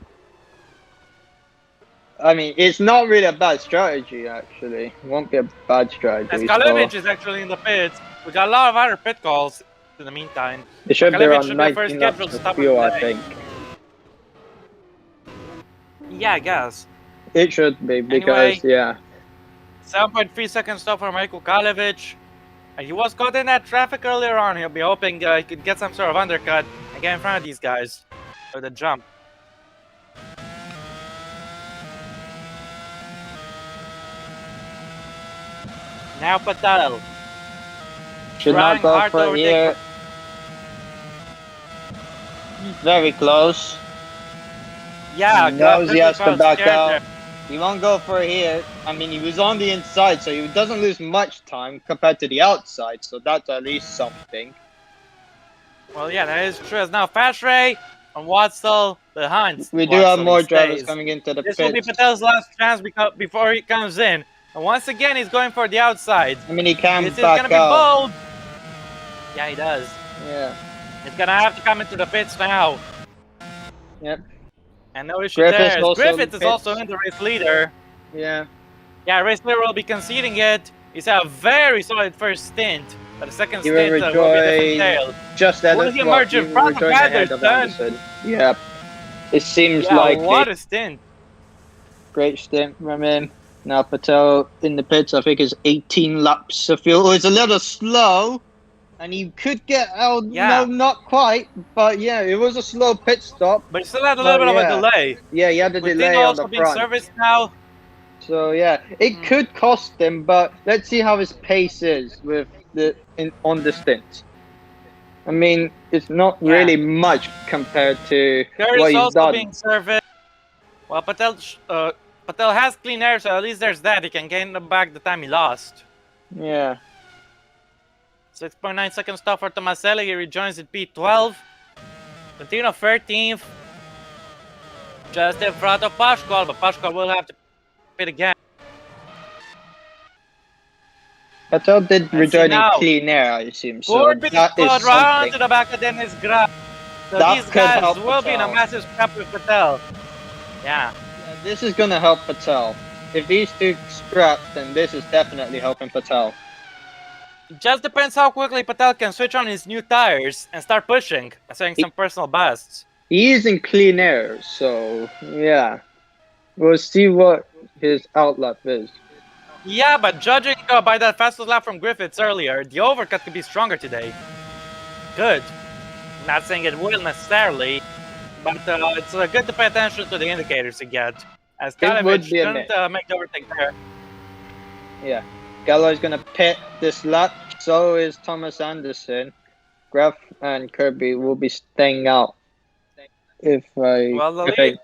I mean, it's not really a bad strategy, actually. It won't be a bad strategy. As Kalevich is actually in the pits. We got a lot of other pit calls in the meantime. It should be around 19 laps of fuel, I think. Yeah, I guess. It should be, because, anyway, yeah. 7.3 seconds stop for Michael Kalevich. And he was caught in that traffic earlier on. He'll be hoping he could get some sort of undercut and get in front of these guys with a jump. Now Patel. Should not go for here. Very close. Yeah, he knows he has to back out. He won't go for here. I mean, he was on the inside, so he doesn't lose much time compared to the outside, so that's at least something. Well, yeah, that is true. As now Fashray and Watzel behind. We do have more drivers coming into the pit. This will be Patel's last chance before he comes in. And once again, he's going for the outside. I mean, he can this back is gonna out. Be bold. Yeah, he does. Yeah. He's gonna have to come into the pits now. Yep. And no issue there. Griffith is pits. also in the race leader. Yeah. Yeah, race leader will be conceding it. He's had a very solid first stint. But the second He stint will be a different tale. Just that will he emerge in front of Anderson? Yep. It seems likely. What a stint. Great stint from him. Now Patel in the pits, I think, is 18 laps of fuel. It's a little slow, and he could get out. Yeah. No, not quite, but yeah, it was a slow pit stop. But he still had a little bit of a delay. Yeah, he had a delay on the front. Serviced now. So yeah, it could cost him, but let's see how his pace is with on the stint. I mean, it's not really much compared to what he's done. Being serviced. Well, Patel has clean air, so at least there's that. He can gain back the time he lost. Yeah. 6.9 second stop for Tomaselli. He rejoins at P12. Quintino 13th. Just in front of Pascual, but Pascual will have to pit again. Patel did rejoin in clean air, I assume. So that is something. Right to the back of Dennis Graf. So these guys will be in a massive scrap with Patel. Yeah. This is going to help Patel. If these two scrap, then this is definitely helping Patel. It just depends how quickly Patel can switch on his new tires and start pushing and setting some personal bests. He is in clean air, so yeah. We'll see what his outlap is. Yeah, but judging by that fastest lap from Griffiths earlier, the overcut could be stronger today. Good. Not saying it will necessarily, but it's good to pay attention to the indicators you get. As It would Kalevich be a couldn't make the overtake there. Yeah. Gallo is going to pit this lap. So is Thomas Anderson. Graf and Kirby will be staying out. If I, Well, if I,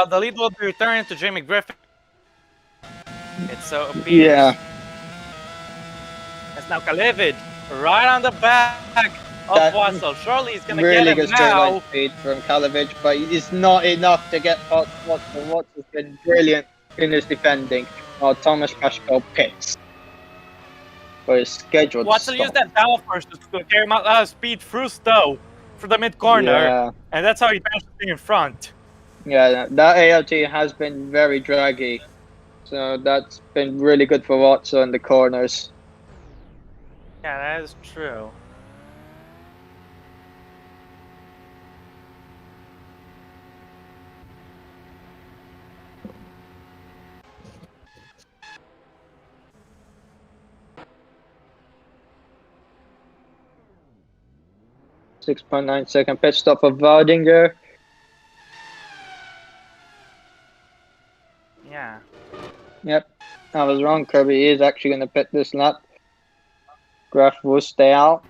the lead will be returning to Jamie Griffin. It so appears. yeah, It's now Kalevich right on the back of That Watson. Surely he's gonna really get good him straight line now. speed from Kalovich, but it's not enough to get past Watson. Watson's been brilliant in his defending. Thomas Pashko pits for his scheduled Watson stop. used that downforce to carry him out speed through Stowe for the mid corner, Yeah, and that's how he managed to be in front. yeah, that ALT has been very draggy, so that's been really good for Watson in the corners. Yeah, that is true. .9 second pit stop for Vardinger. Yeah. Yep, I was wrong. Kirby is actually going to pit this lap. Graf will stay out.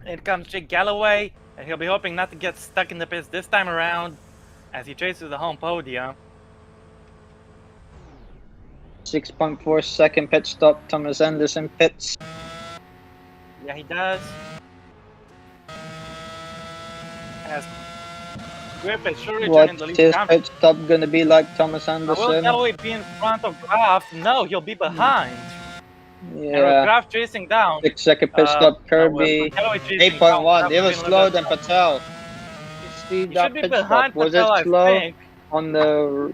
In comes Jake Galloway, and he'll be hoping not to get stuck in the pits this time around as he chases the home podium. 6.4 second pit stop. Thomas Anderson pits. Yeah, he does. As Griffith should return in the What's lead his pit stop gonna be like, Thomas Will Anderson? Galloway be in front of Graf? No, he'll be behind. And with Yeah. Graf chasing down. 6 second pit stop. with Kirby. Galloway chasing 8.1. down, It was Graf will be a slower little than bit Patel. You see He that should be pit stop? behind Was Patel, it I slow think. on the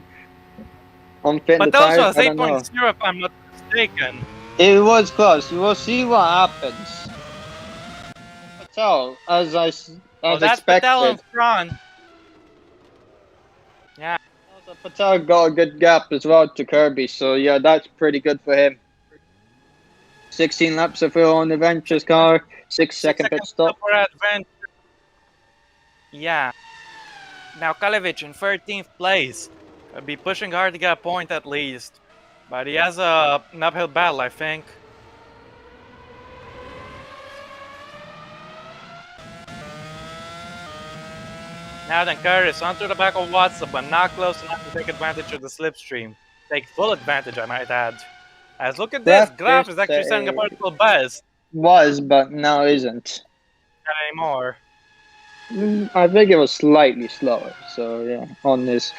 fit the But also tires? has I don't know. 8.0 if I'm not mistaken. It was close. We'll see what happens. Patel, as That's Patel in expected. front. Yeah. Also, Patel got a good gap as well to Kirby, so yeah, that's pretty good for him. 16 laps of Phil on the Ventures car, 6 second pit stop. For adventure. Yeah. Now Kalevich in 13th place. He'll be pushing hard to get a point at least. But he has an uphill battle, I think. Now then Curtis onto the back of Watson, but not close enough to take advantage of the slipstream. Take full advantage, I might add. As look at this, Graf is actually setting a personal best. Was, but now isn't. Not anymore. I think it was slightly slower, so yeah, on this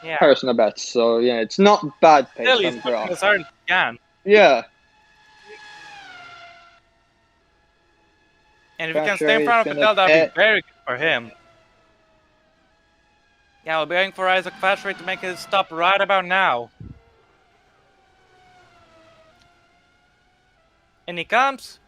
Yeah. personal best. So yeah, it's not bad pace Still, he's from pushing Graf. as hard as he can. Yeah. And if he can stay in front of Patel, that would be very good for him. Yeah, we'll be waiting for Isaac Fastray to make his stop right about now. And he comes.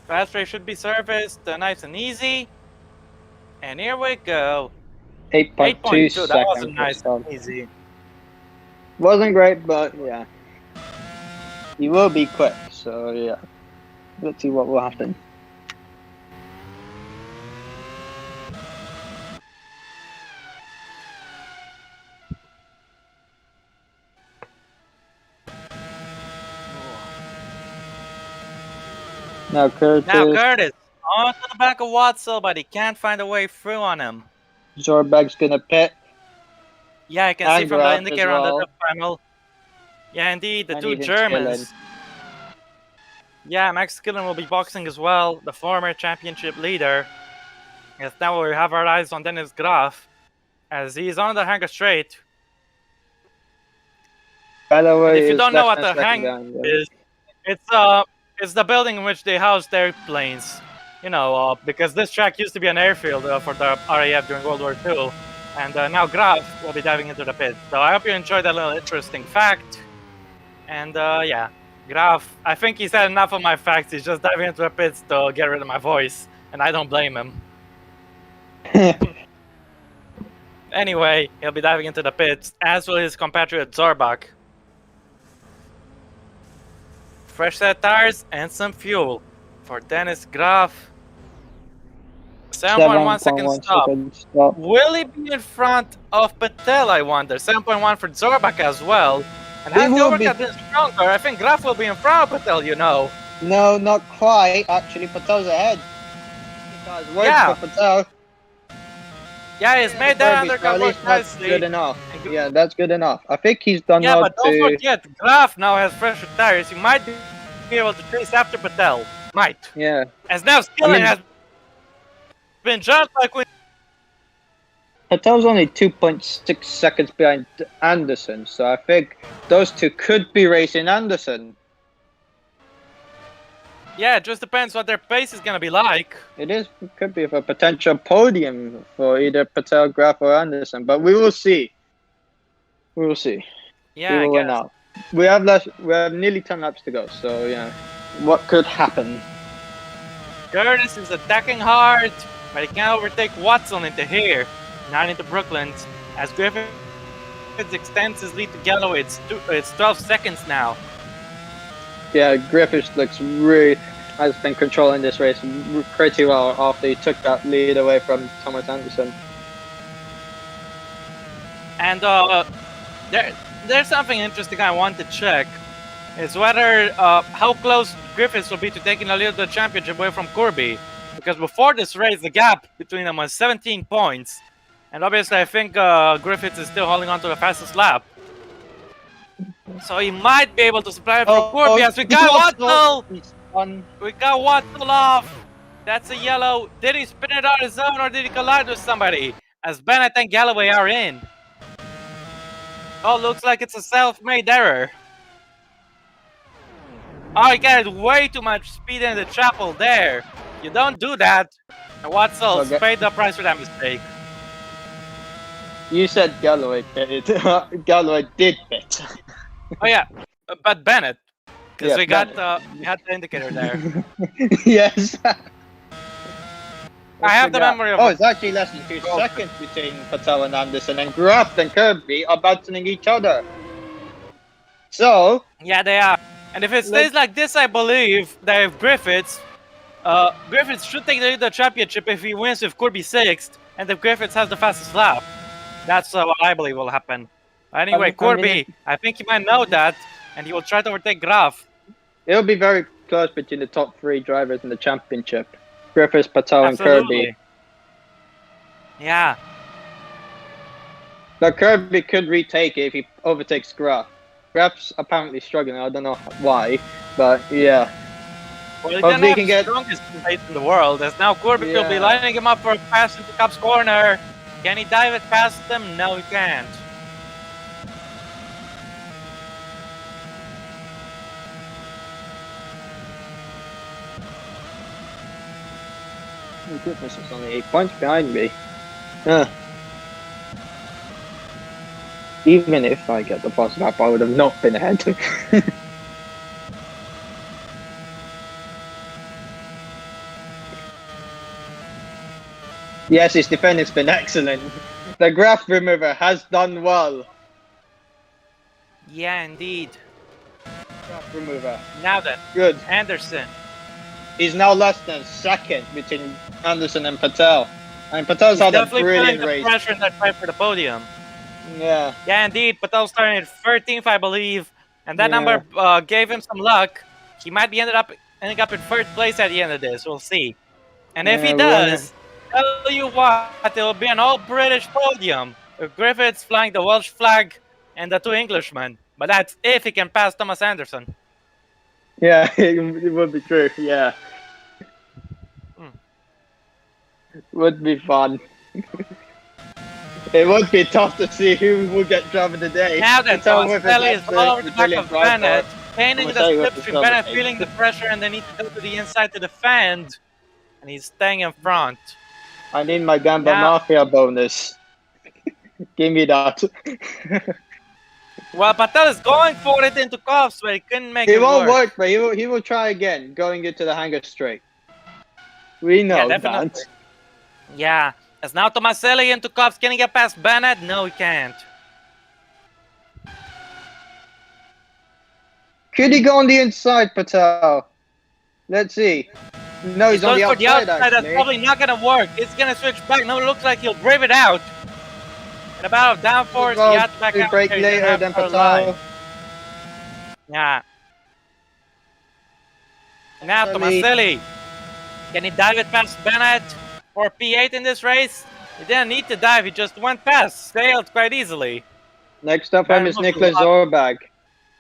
Fastray should be serviced nice and easy. And here we go. 8.2 seconds. That wasn't seconds. nice and easy. Wasn't great, but yeah. He will be quick, so yeah. Let's see what will happen. Now Curtis. Onto the back of Watson, but he can't find a way through on him. Zorbag's gonna pit. Yeah, I can see from the indicator on the panel. Yeah, indeed, the And two even Germans. Yeah, Max Skillen will be boxing as well, the former championship leader. Yes, now we have our eyes on Dennis Graf, as he's on the hanger straight. Galloway If you is don't know less what than the a second hang down, is, it's the building in which they house their planes. You know, because this track used to be an airfield for the RAF during World War II, And now Graf will be diving into the pit. So I hope you enjoyed that little interesting fact. And yeah, Graf, I think he said enough of my facts. He's just diving into the pits to get rid of my voice. And I don't blame him. Anyway, he'll be diving into the pits, as will his compatriot Zorbach. Fresh set tires and some fuel for Dennis Graf. 7.1 second stop. second stop. Will he be in front of Patel, I wonder? 7.1 for Zorbach as well. And He has the will be. overcut been stronger? I think Graf will be in front of Patel, you know. No, not quite. Actually, Patel's ahead. Because wait Yeah. for Patel. Yeah, he's made that Kirby, so undercut at work least that's nicely. good enough. Yeah, that's good enough. I think he's done Yeah, well but don't to. forget, Graf now has fresher tires. He might be able to chase after Patel. Might. Yeah. As now Skilling mean- has been just like when. Patel's only 2.6 seconds behind Anderson, so I think those two could be racing Anderson. Yeah, it just depends what their pace is gonna be like. It could be a potential podium for either Patel, Graf, or Anderson, but we will see. We will see. Yeah, we I will win guess. out. We have nearly 10 laps to go, so yeah. What could happen? Curtis is attacking hard, but he can't overtake Watson into here, not into Brooklyn. As Griffith extends his lead to Galloway, it's 12 seconds now. Yeah, Griffiths has been controlling this race pretty well after he took that lead away from Thomas Anderson. And there's something interesting I want to check. Is whether how close Griffiths will be to taking the lead of the championship away from Kirby. Because before this race, the gap between them was 17 points. And obviously, I think Griffiths is still holding on to the fastest lap. So he might be able to supply it from Kirby as we got Wattle! We got Wattle off! That's a yellow. Did he spin it on his own or did he collide with somebody? As Bennett and Galloway are in. Oh, looks like it's a self-made error. Oh, he got way too much speed in the chapel there. You don't do that. And Watson paid the price for that mistake. You said Galloway did it. Galloway did it. Oh yeah, but Bennett. Because Yeah, we got we had the indicator there. Yes. I have the memory of Oh, it's actually less than 2 seconds between Patel and Anderson, and Graf and Kirby are battling each other. So, yeah, they are. And if it stays like this, I believe that if Griffiths should take the championship if he wins with Kirby 6th, and if Griffiths has the fastest lap. That's what I believe will happen. Anyway, Kirby, I think he might know that, and he will try to overtake Graf. it'll be very close between the top 3 drivers in the championship. Griffiths, Patel, and Kirby. Yeah. But Kirby could retake it if he overtakes Graf. Graf's apparently struggling, I don't know why, but yeah. Well, he Hopefully didn't have the strongest pace in the world, as now Kirby will be lining him up for a pass into Cup's corner. Can he dive it past them? No, he can't. Griffiths is only 8 points behind me. Even if I get the fast lap, I would have not been ahead. Yes, his defending's been excellent. The graph remover has done well. Yeah, indeed. Graph remover. Now then, Good. Anderson. He's now less than second between Anderson and Patel. And Patel's had a brilliant race. Definitely feeling the pressure in that fight for the podium. Yeah. Yeah, indeed. Patel's starting at 13th, I believe. And that number gave him some luck. He might be ending up in 3rd place at the end of this. We'll see. And if he does, tell you what, it'll be an all-British podium with Griffiths flying the Welsh flag and the 2 Englishmen. But that's if he can pass Thomas Anderson. Yeah, it would be true, yeah. Would be fun. It would be tough to see who will get driver of the day. Now then, Tomaselli is all over the back of Bennett, painting the slipstream. Bennett feeling the pressure and they need to go to the inside to defend. And he's staying in front. I need my Gamba Mafia bonus. Give me that. Well, Patel is going for it into cuffs, but he couldn't make It it won't work. work, but he will try again, going into the hanger straight. We know Yeah, definitely. that. Yeah. As now Tomaselli into cuffs. Can he get past Bennett? No, he can't. Could he go on the inside, Patel? Let's see. No, he's on going the for the outside, outside. That's actually. probably not going to work. It's going to switch back. No, it looks like he'll brave it out. And about downforce, he Well, has to back to out break there. He didn't later have than for a line. Patel. Yeah. Now Tomaselli. Can he dive it past Bennett or P8 in this race? He didn't need to dive. He just went past. Sailed quite easily. Next up him is Bennett Niklas Zorbag.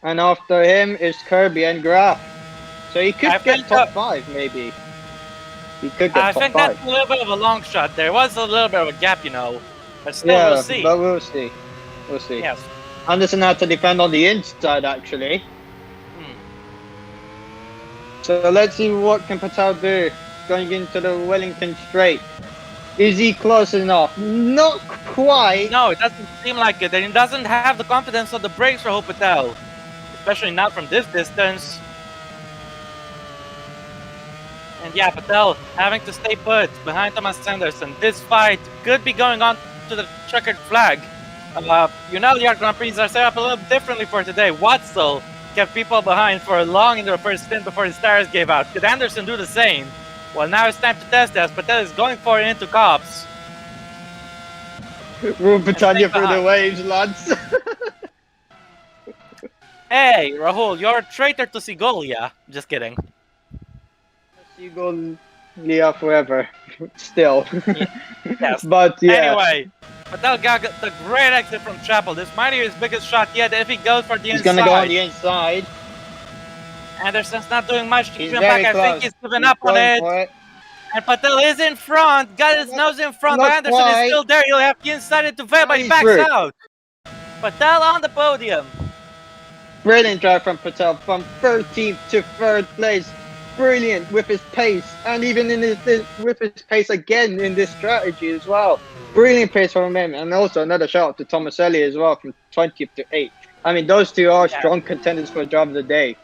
And after him is Kirby and Graf. So he could get top 5, maybe. He could get I top think 5. that's a little bit of a long shot. There was a little bit of a gap, you know. But still, Yeah, we'll see. but we'll see. We'll see. Yes. Anderson had to defend on the inside, actually. So let's see what can Patel do going into the Wellington Straight. Is he close enough? Not quite. No, it doesn't seem like it. And he doesn't have the confidence of the brakes for Patel. Especially not from this distance. And yeah, Patel having to stay put behind Thomas Sanderson. This fight could be going on to the checkered flag. You know, the Art Grand Prix are set up a little differently for today. Watzel kept people behind for long in their first stint before the stars gave out. Could Anderson do the same? Well, now it's time to test that. Patel is going for it into cops. Rule Britannia through the waves, lads. Hey, Rahul, you're a traitor to Sigolia. Just kidding. Sigolia forever. Still. Yes. But yeah. Anyway, Patel got the great exit from Chapel. This might be his biggest shot yet. If he goes for the inside. He's gonna go on the inside. Anderson's not doing much to He's him back. very I think he's given up on it. And Patel is in front. Got his nose in front. But Anderson is still there. He'll have the inside into Web, but he backs out. Patel on the podium. Brilliant drive from Patel from 13th to 3rd place. Brilliant with his pace, and even in with his pace again in this strategy as well. Brilliant pace from him, and also another shout out to Tomaselli as well from 20th to 8th. I mean, those two are strong contenders for job of the day.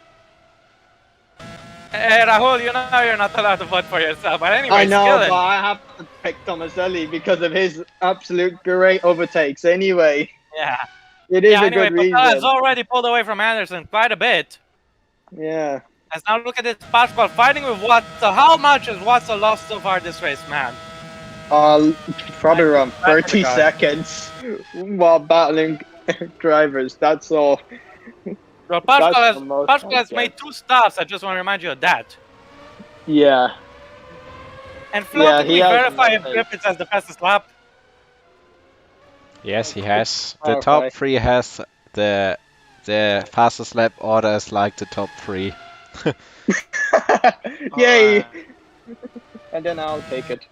Hey, Rahul, you know you're not allowed to vote for yourself, but anyway, I know, Skillen. but I have to pick Tomaselli because of his absolute great overtakes. Anyway, yeah, it is a good reason. Patel has already pulled away from Anderson quite a bit. Yeah. As now look at this Pascual fighting with Watson. How much has Watson lost so far this race, man? Probably around 30 seconds while battling drivers. That's all. Well, Pascual has made 2 stops. I just want to remind you of that. Yeah. And Flo, can we verify if Griffiths has the fastest lap? Yes, he has. The top 3 has the fastest lap order is like the top 3. Yay! And then I'll take it.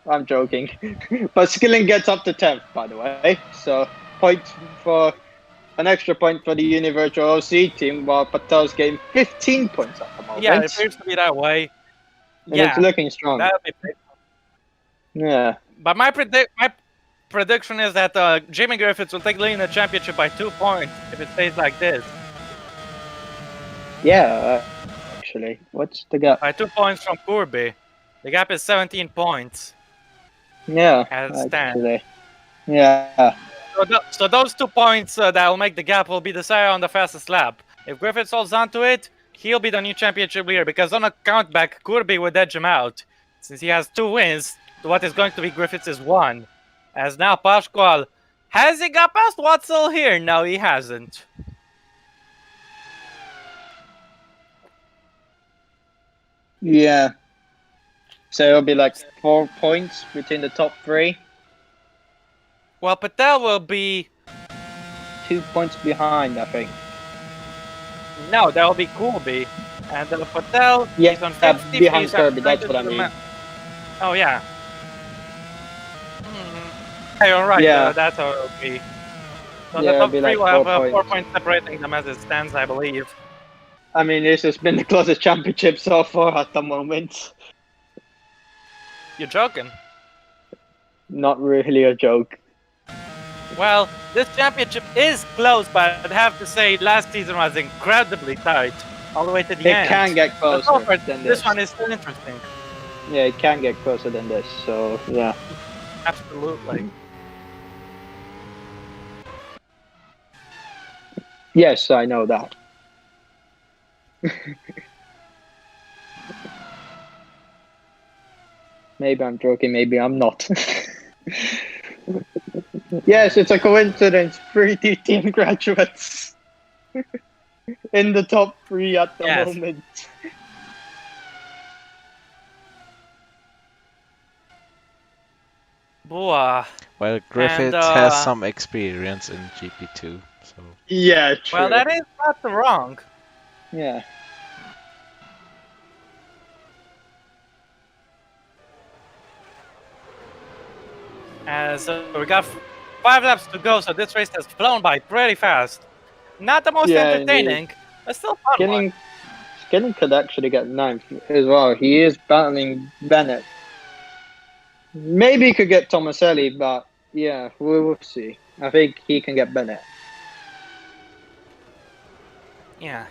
I'm joking. But Skilling gets up to 10th, by the way. So, point for an extra point for the Universal OC team, while Patel's getting 15 points at the moment. Yeah, it appears to be that way. And it's looking strong. That'd be yeah. But my prediction is that Jamie Griffiths will take the lead in the championship by 2 points if it stays like this. Yeah, actually. What's the gap? By 2 points from Kirby. The gap is 17 points. Yeah, as it stands. Yeah. So those 2 points that will make the gap will be decided on the fastest lap. If Griffiths holds on to it, he'll be the new championship leader, because on a countback, Kirby would edge him out. Since he has 2 wins, what is going to be Griffiths is 1. As now Pascual, has he got past Watzel here? No, he hasn't. Yeah. So it'll be like 4 points between the top 3. Well, Patel will be 2 points behind, I think. No, that will be Kirby. And Patel is on 50 behind Kirby, that's what I mean. Oh, yeah. Hey, you're right. Yeah. That's how it will be. So Yeah, the top 3 like will have 4 4 points separating them as it stands, I believe. I mean, this has been the closest championship so far at the moment. You're joking? Not really a joke. Well, this championship is close, but I'd have to say last season was incredibly tight, all the way to the It end. can get But so closer far, than this this. one is still interesting. Yeah, it can get closer than this. So yeah. Absolutely. Yes, I know that. Maybe I'm joking, maybe I'm not. Yes, it's a coincidence. 3D team graduates in the top 3 at the Yes. moment. Boah. Well, Griffith And, has some experience in GP2, so. Yeah, true. Well, that is not wrong. Yeah. So we got 5 laps to go, so this race has flown by pretty fast. Not the most Yeah, entertaining, but still fun one. Skinning could actually get 9th as well. He is battling Bennett. Maybe he could get Tomaselli, but yeah, we will see. I think he can get Bennett. Yeah.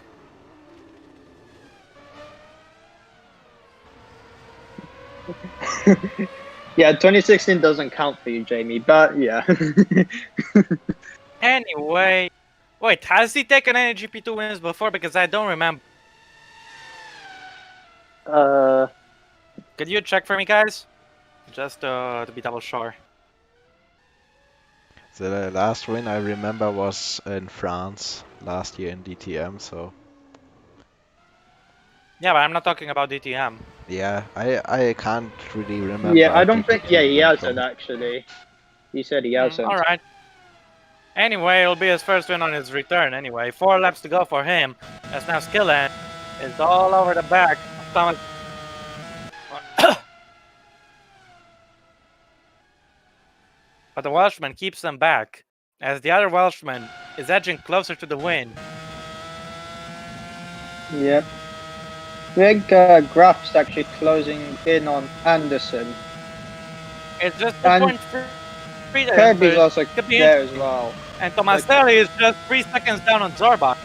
Yeah, 2016 doesn't count for you, Jamie, but yeah. Anyway, wait, has he taken any GP2 wins before? Because I don't remember. Could you check for me, guys? Just to be double sure. The last win I remember was in France last year in DTM, so. Yeah, but I'm not talking about DTM. Yeah, I can't really remember. Yeah, I don't think. GP2 Yeah, he win hasn't from- actually. He said he hasn't. Alright. Anyway, it'll be his first win on his return anyway. 4 laps to go for him. As now Skillen is all over the back of Thomas. But the Welshman keeps them back, as the other Welshman is edging closer to the win. Yep. Big Graf's actually closing in on Anderson. It's just And 2.3 there. Kirby's so also it could be there as well. And Tomaselli is just 3 seconds down on Zorba.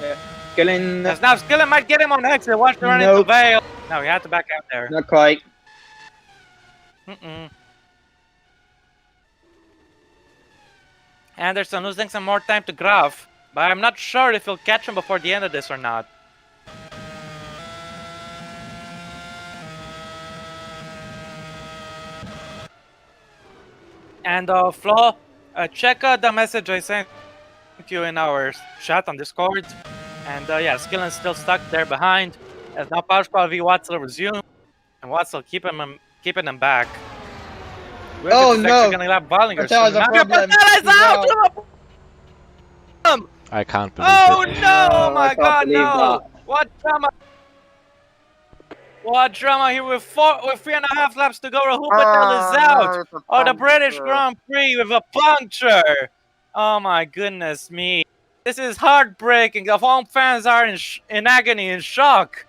Yeah. Skilling, As now Skillen might get him on exit. Watch the run into Nope. Vale. No, he had to back out there. not quite. Anderson losing some more time to Graf, but I'm not sure if he'll catch him before the end of this or not. And Flo, check the message I sent you in our chat on Discord. And yeah, Skillen's still stuck there behind. As now Pauschpal v Watzel resume, and Watzel keeping him back. Oh, Griffith is no. actually gonna lap Bollinger Patel has soon. a Mario problem. Patel is He's out! I can't believe Oh it. no! Oh I my can't god, believe no! that. What drama! What drama here with 3.5 laps to go. Rahul Patel is out. Oh, the British Grand Prix with a puncture. Oh my goodness me! This is heartbreaking. The home fans are in agony, in shock.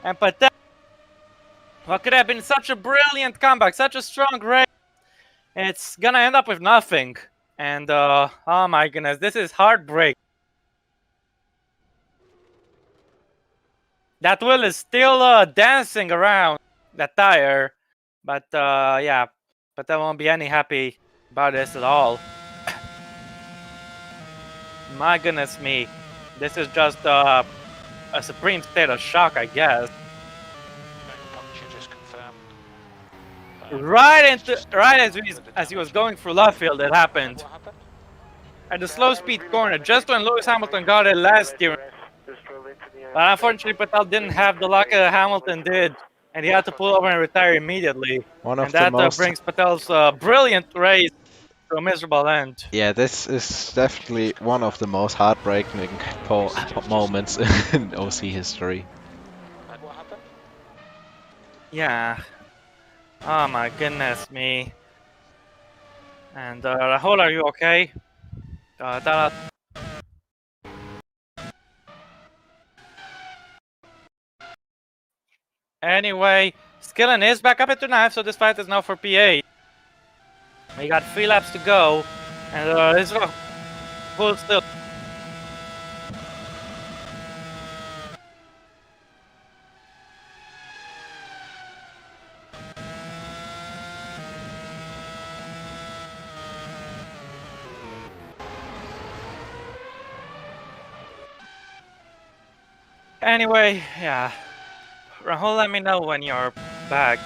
And Patel, what could have been such a brilliant comeback, such a strong race, it's gonna end up with nothing. And oh my goodness, this is heartbreaking. That wheel is still dancing around that tire, but yeah, but I won't be any happy about this at all. My goodness me, this is just a supreme state of shock, I guess. Right as he was going through left field, it happened. At the slow speed corner, just when Lewis Hamilton got it last year. But unfortunately, Patel didn't have the luck Hamilton did, and he had to pull over and retire immediately. One of And the that most. brings Patel's brilliant race to a miserable end. Yeah, this is definitely one of the most heartbreaking moments in OC history. Yeah. Oh my goodness me. And Rahul, are you okay? Anyway, Skillen is back up at 2.5, so this fight is now for P8. We got 3 laps to go. And this is full still. Anyway, yeah. Rahul, let me know when you're back.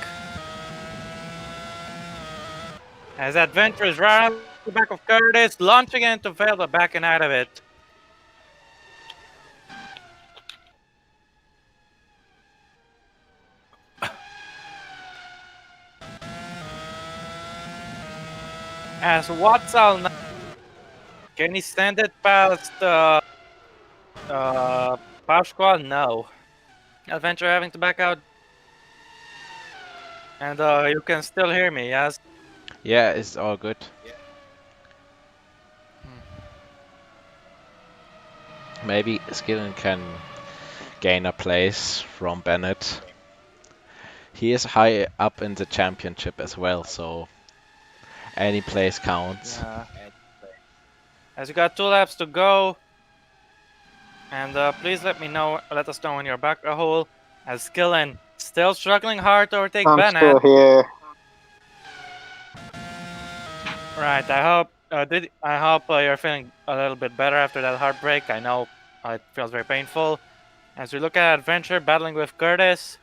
As Adventure is right on the back of Curtis, launching into fail, but backing out of it. As Watsal now, can he send it past Pascual? No. Adventure having to back out. And you can still hear me, yes? Yeah, it's all good. Maybe Skillen can gain a place from Bennett. He is high up in the championship as well, so any place counts. Yeah. As you got 2 laps to go. And please let us know when you're back, Rahul. As Skillen still struggling hard to overtake I'm Bennett. still here. Right, I hope you're feeling a little bit better after that heartbreak. I know it feels very painful. As we look at Adventure battling with Curtis.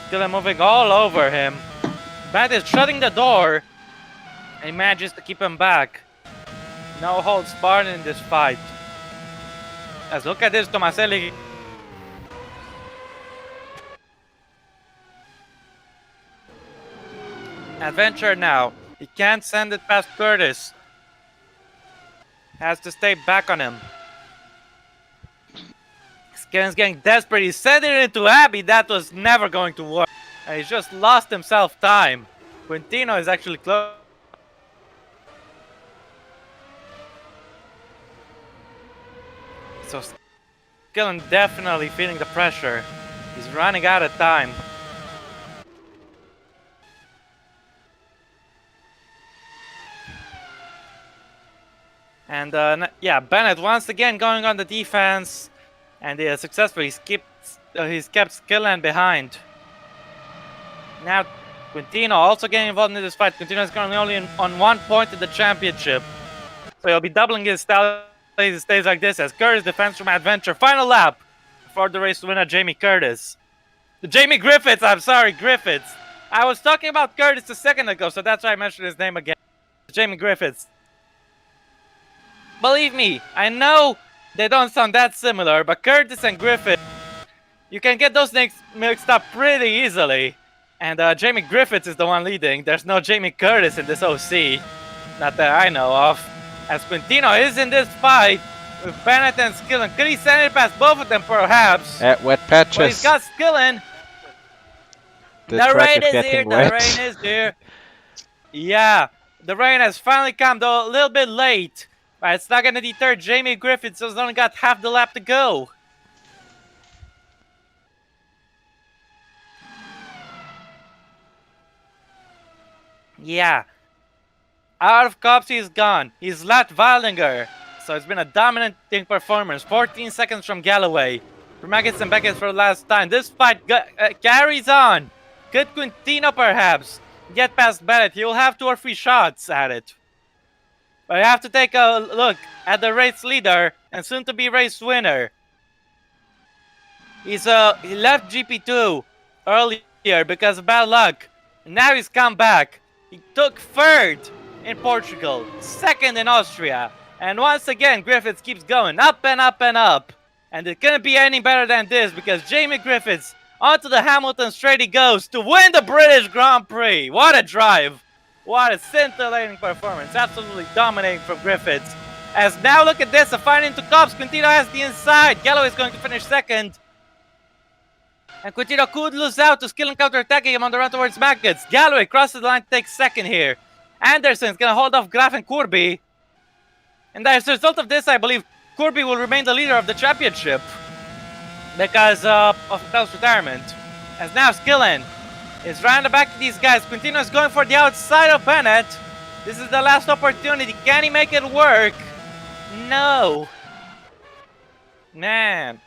Still moving all over him. Bennett is shutting the door. And he manages to keep him back. No holds barred in this fight. As look at this, Tomaselli. Adventure now. He can't send it past Curtis. Has to stay back on him. Skillen's getting desperate. He's sending it into Abby. That was never going to work. And he's just lost himself time. Quintino is actually close. So Skillen definitely feeling the pressure. He's running out of time. And yeah, Bennett once again going on the defense, and successfully he's kept Skillen behind. Now Quintino also getting involved in this fight. Quintino is currently only on 1 point in the championship, so he'll be doubling his style if he stays like this. As Curtis defends from Adventure, final lap for the race winner Jamie Curtis. Jamie Griffiths, I'm sorry, Griffiths. I was talking about Curtis a second ago, so that's why I mentioned his name again. Jamie Griffiths. Believe me, I know they don't sound that similar, but Curtis and Griffith, you can get those names mixed up pretty easily. And Jamie Griffiths is the one leading. There's no Jamie Curtis in this OC. Not that I know of. As Quintino is in this fight with Bennett and Skillen. Could he send it past both of them perhaps? At wet patches. But he's got Skillen. The rain is here. Wet. The rain is here. Yeah, the rain has finally come, though a little bit late. But it's not going to deter Jamie Griffiths, so he's only got half the lap to go. Yeah. Out of cups, he's gone. He's Lat Waldinger. So it's been a dominating performance. 14 seconds from Galloway. For Maggots and Beckett for the last time. This fight carries on. Could Quintino perhaps get past Bennett? He'll have 2 or 3 shots at it. But you have to take a look at the race leader and soon to be race winner. He left GP2 earlier because of bad luck. And now he's come back. He took 3rd in Portugal, 2nd in Austria. And once again, Griffiths keeps going up and up and up. And it couldn't be any better than this because Jamie Griffiths onto the Hamilton straight he goes to win the British Grand Prix. What a drive. What a scintillating performance. Absolutely dominating from Griffiths. As now look at this, a fight into Cops. Quintino has the inside. Galloway is going to finish 2nd. And Quintino could lose out to Skillen counter-attacking him on the run towards Maggots. Galloway crosses the line to take 2nd here. Anderson's going to hold off Graf and Kirby. And as a result of this, I believe Kirby will remain the leader of the championship because of Vettel's retirement. As now Skillen is right in the back of these guys. Quintino is going for the outside of Bennett. This is the last opportunity. Can he make it work? No. Man.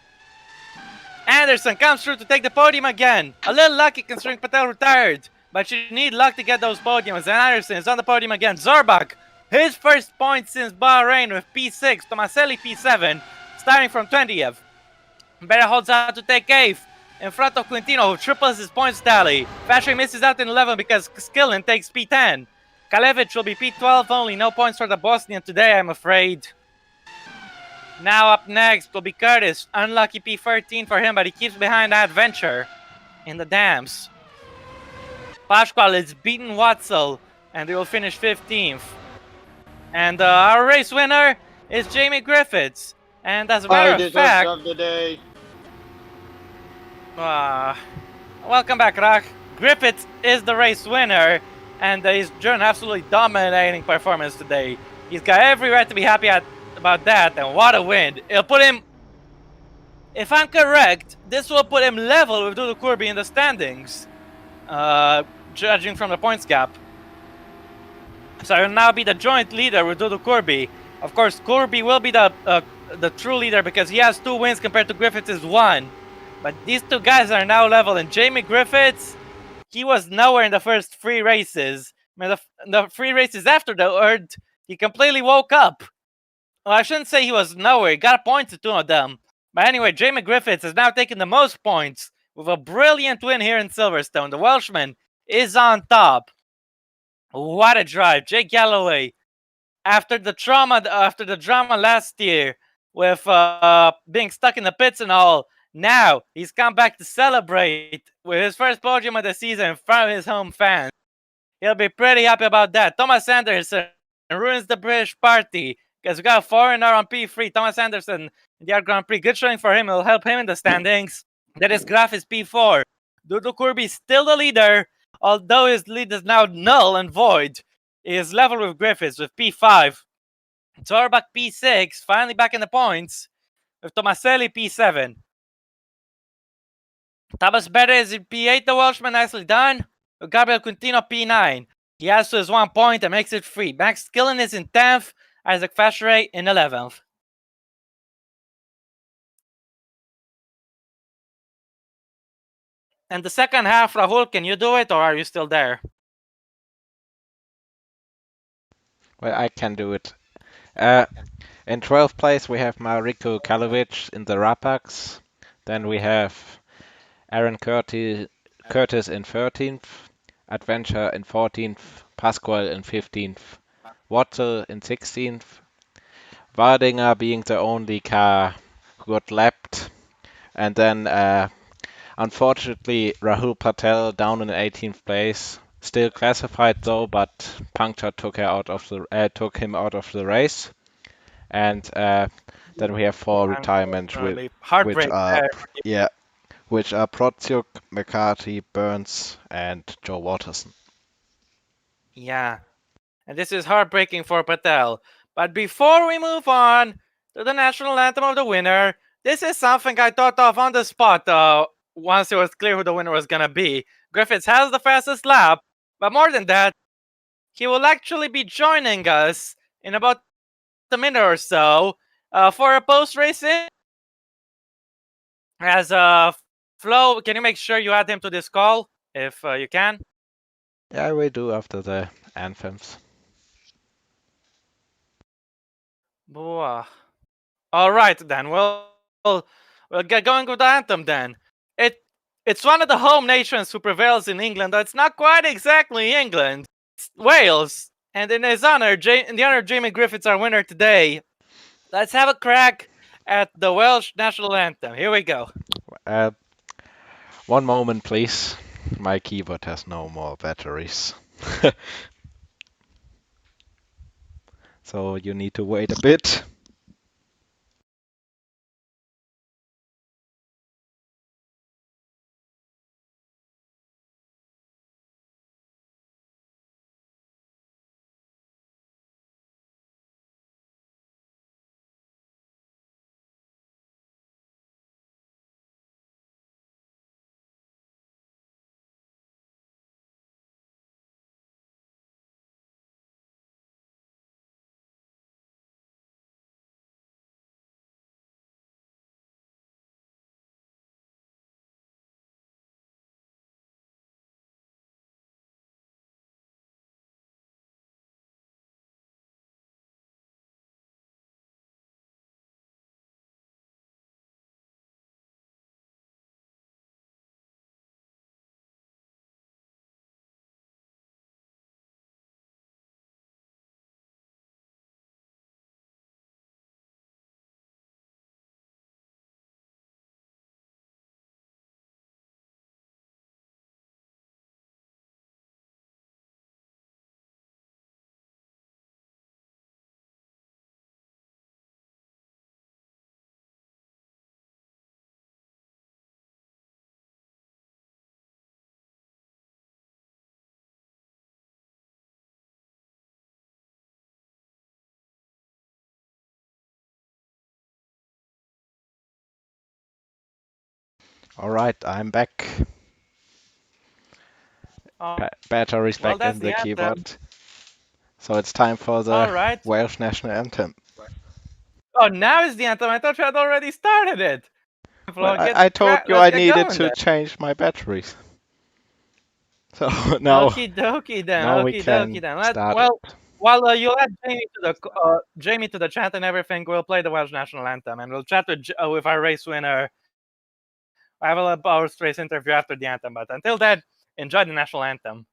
Anderson comes through to take the podium again. A little lucky considering Patel retired. But you need luck to get those podiums. And Anderson is on the podium again. Zorbach, his first point since Bahrain with P6. Tomaselli P7, starting from 20th. Better holds out to take 8th. In front of Quintino, who triples his points tally. Fashri misses out in 11 because Skillen takes P10. Kalevich will be P12 only. No points for the Bosnian today, I'm afraid. Now up next will be Curtis. Unlucky P13 for him, but he keeps behind Adventure in the dams. Pascual is beaten Watzel, and they will finish 15th. And our race winner is Jamie Griffiths. And as a matter of fact... of the day. Welcome back, Rach. Griffiths is the race winner, and he's doing absolutely dominating performance today. He's got every right to be happy about that, and what a win. It'll put him, if I'm correct, this will put him level with Dudu Kurbi in the standings, judging from the points gap. So he'll now be the joint leader with Dudu Kurbi. Of course, Kurbi will be the true leader because he has 2 wins compared to Griffiths' 1. But these 2 guys are now level, and Jamie Griffiths, he was nowhere in the first 3 races. I mean, the 3 races after the Earth, he completely woke up. Well, I shouldn't say he was nowhere. He got points to 2 of them. But anyway, Jamie Griffiths has now taken the most points with a brilliant win here in Silverstone. The Welshman is on top. What a drive. Jake Galloway, after the drama last year with being stuck in the pits and all, now he's come back to celebrate with his first podium of the season in front of his home fans. He'll be pretty happy about that. Thomas Anderson ruins the British party because we got a foreigner on P3. Thomas Anderson in the Art Grand Prix. Good showing for him. It'll help him in the standings. That is Graf is P4. Dudu Kurbi is still the leader, although his lead is now null and void. He is level with Griffiths with P5. Zorbach P6, finally back in the points, with Tomaselli P7. Tabas Bere is in P8, the Welshman, nicely done. With Gabriel Quintino P9. He adds to his 1 point and makes it 3. Max Skillen is in 10th, Isaac Fashray in 11th. And the second half, Rahul, can you do it or are you still there? Well, I can do it. In 12th place, we have Mariko Kalovic in the Rapax. Then we have Aaron Curtis in 13th, Adventure in 14th, Pascual in 15th, Wattel in 16th, Wardinger being the only car who got lapped, and then unfortunately Rahul Patel down in 18th place. Still classified though, but puncture took him out of the race. And then we have 4 retirements, which are Protsiuk, McCarthy, Burns, and Joe Watterson. Yeah, and this is heartbreaking for Patel. But before we move on to the national anthem of the winner, this is something I thought of on the spot once it was clear who the winner was going to be. Griffiths has the fastest lap, but more than that, he will actually be joining us in about a minute or so for a post-race. As Flo, can you make sure you add him to this call if you can? Yeah, we do after the anthems. All right then. We'll get going with the anthem then. It's one of the home nations who prevails in England. It's not quite exactly England. It's Wales, and in his honor, in the honor of Jamie Griffiths, our winner today, let's have a crack at the Welsh national anthem. Here we go. One moment, please. My keyboard has no more batteries. So you need to wait a bit. All right, I'm back. Oh, Batteries well, back that's in the the anthem. keyboard. So it's time for the All right. Welsh national anthem. Oh, now is the anthem. I thought you had already started it. Well, Well, I told you let's I get needed going to then. change my batteries. So now, Okie dokie then. now we Okie dokie can then. start Well, it. while you add Jamie to the chat and everything, we'll play the Welsh national anthem and we'll chat with our race winner. I have a post race interview after the anthem, but until then, enjoy the national anthem.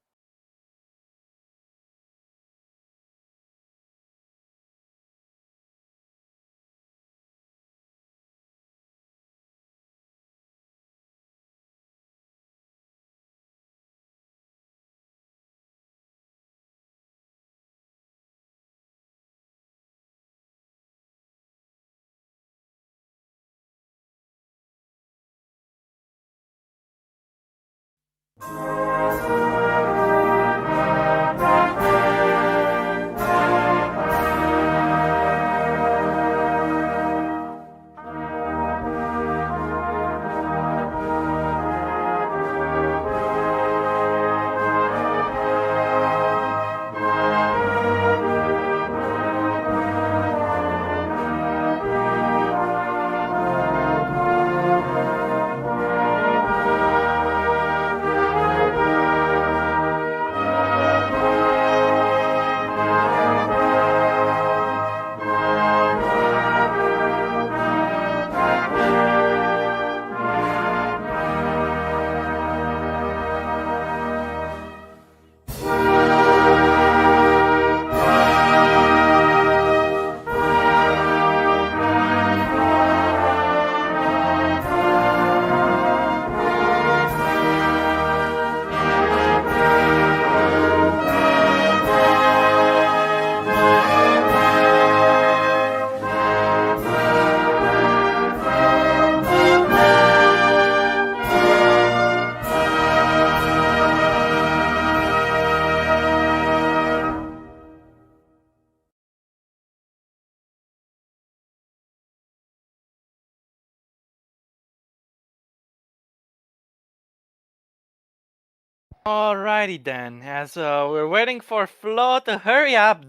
Alrighty then, as we're waiting for Flo to hurry up.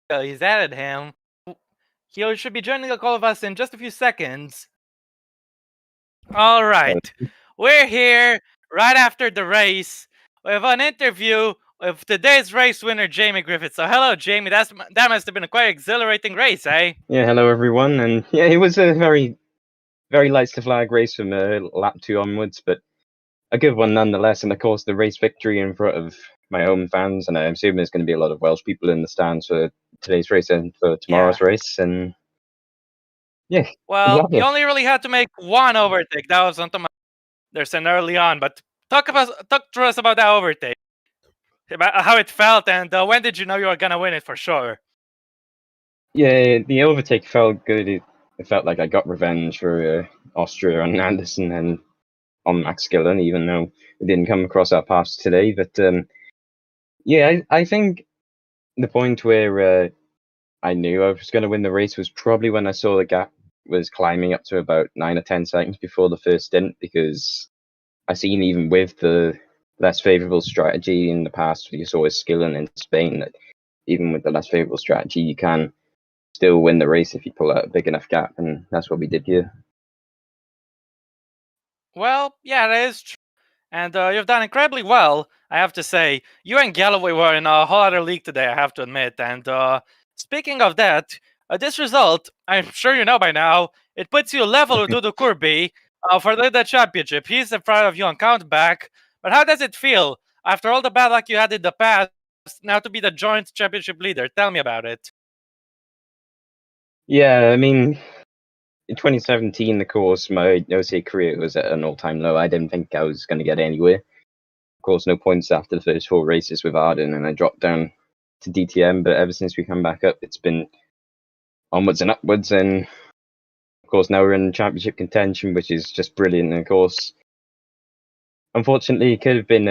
He's added him. He should be joining the call of us in just a few seconds. Alright, we're here right after the race with an interview with today's race winner, Jamie Griffith. So hello, Jamie. That must have been a quite exhilarating race, eh? Yeah, hello everyone, and yeah, it was a very, very lights to flag race from lap 2 onwards, but a good one nonetheless. And of course, the race victory in front of my home fans, and I assume there's going to be a lot of Welsh people in the stands for today's race and for tomorrow's race. And yeah, Well, you only really had to make one overtake. That was on Anderson early on, but talk to us about that overtake, about how it felt, and when did you know you were gonna win it for sure? Yeah, the overtake felt good. It felt like I got revenge for Austria and Anderson and on Max Gillen, even though we didn't come across our paths today. But yeah, I think the point where I knew I was going to win the race was probably when I saw the gap was climbing up to about 9 or 10 seconds before the first stint, because I seen even with the less favourable strategy in the past, you saw with Skillen in Spain, that even with the less favourable strategy, you can still win the race if you pull out a big enough gap, and that's what we did here. Well, yeah, that is true. And you've done incredibly well, I have to say. You and Galloway were in a whole other league today, I have to admit. And speaking of that, this result, I'm sure you know by now, it puts you level with Dudu Kurbi for the championship. He's in front of you on countback. But how does it feel, after all the bad luck you had in the past, now to be the joint championship leader? Tell me about it. Yeah, I mean, in 2017, of course, my OCA career was at an all-time low. I didn't think I was going to get anywhere. Of course, no points after the first 4 races with Arden, and I dropped down to DTM. But ever since we come back up, it's been onwards and upwards. And of course, now we're in championship contention, which is just brilliant. And of course, unfortunately, it could have been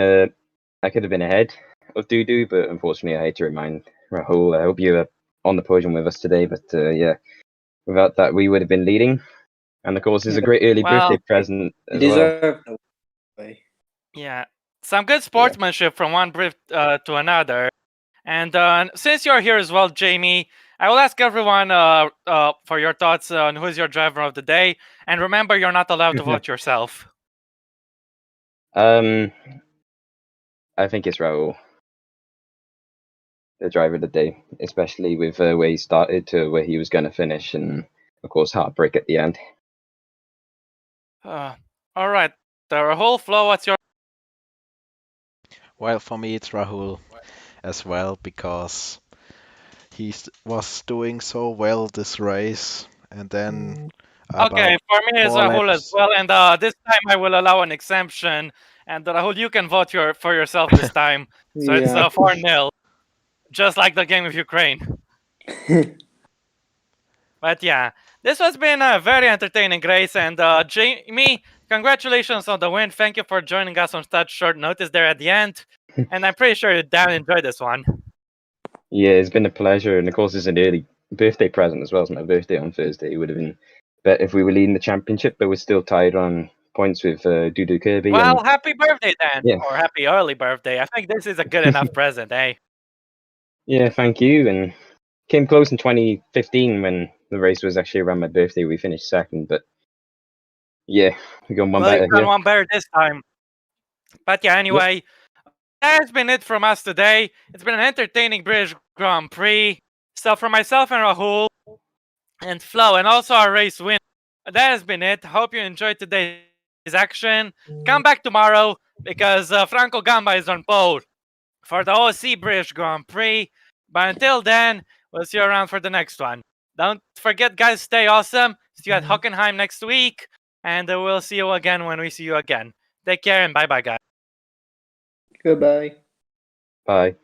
I could have been ahead of Dudu, but unfortunately, I hate to remind Rahul. I hope you were on the podium with us today, but yeah, without that, we would have been leading. And of course, it's a great early Well, birthday present You as well. deserve the way. yeah, some good sportsmanship from one Brit to another. And since you're here as well, Jamie, I will ask everyone for your thoughts on who's your driver of the day. And remember, you're not allowed to vote yourself. I think it's Raul, the driver of the day, especially with where he started to where he was going to finish, and of course, heartbreak at the end. All right, Rahul, Flo, what's your? Well, for me, it's Rahul as well because he was doing so well this race, and then Okay, about for me it's 4 Rahul as laps. well, and this time I will allow an exemption. And Rahul, you can vote for yourself this time. So it's Yeah. 4-0, just like the game with Ukraine. But yeah, this has been a very entertaining race, and Jamie, congratulations on the win. Thank you for joining us on such short notice there at the end, and I'm pretty sure you damn enjoyed this one. Yeah, it's been a pleasure, and of course, it's an early birthday present as well. It's my birthday on Thursday. It would have been better if we were leading the championship, but we're still tied on points with Dudu Kirby. Well, And happy birthday then, yeah, or happy early birthday. I think this is a good enough present, eh? yeah, thank you. And came close in 2015 when the race was actually around my birthday. We finished second, but yeah, we got one Well, better you've done here. one better this time. But yeah, anyway, that's been it from us today. It's been an entertaining British Grand Prix. So for myself and Rahul and Flo, and also our race win, that has been it. Hope you enjoyed today's action. Come back tomorrow because Franco Gamba is on pole for the OC British Grand Prix. But until then, we'll see you around for the next one. Don't forget, guys, stay awesome. See you at Hockenheim next week. And we'll see you again when we see you again. Take care and bye-bye, guys. Goodbye. Bye.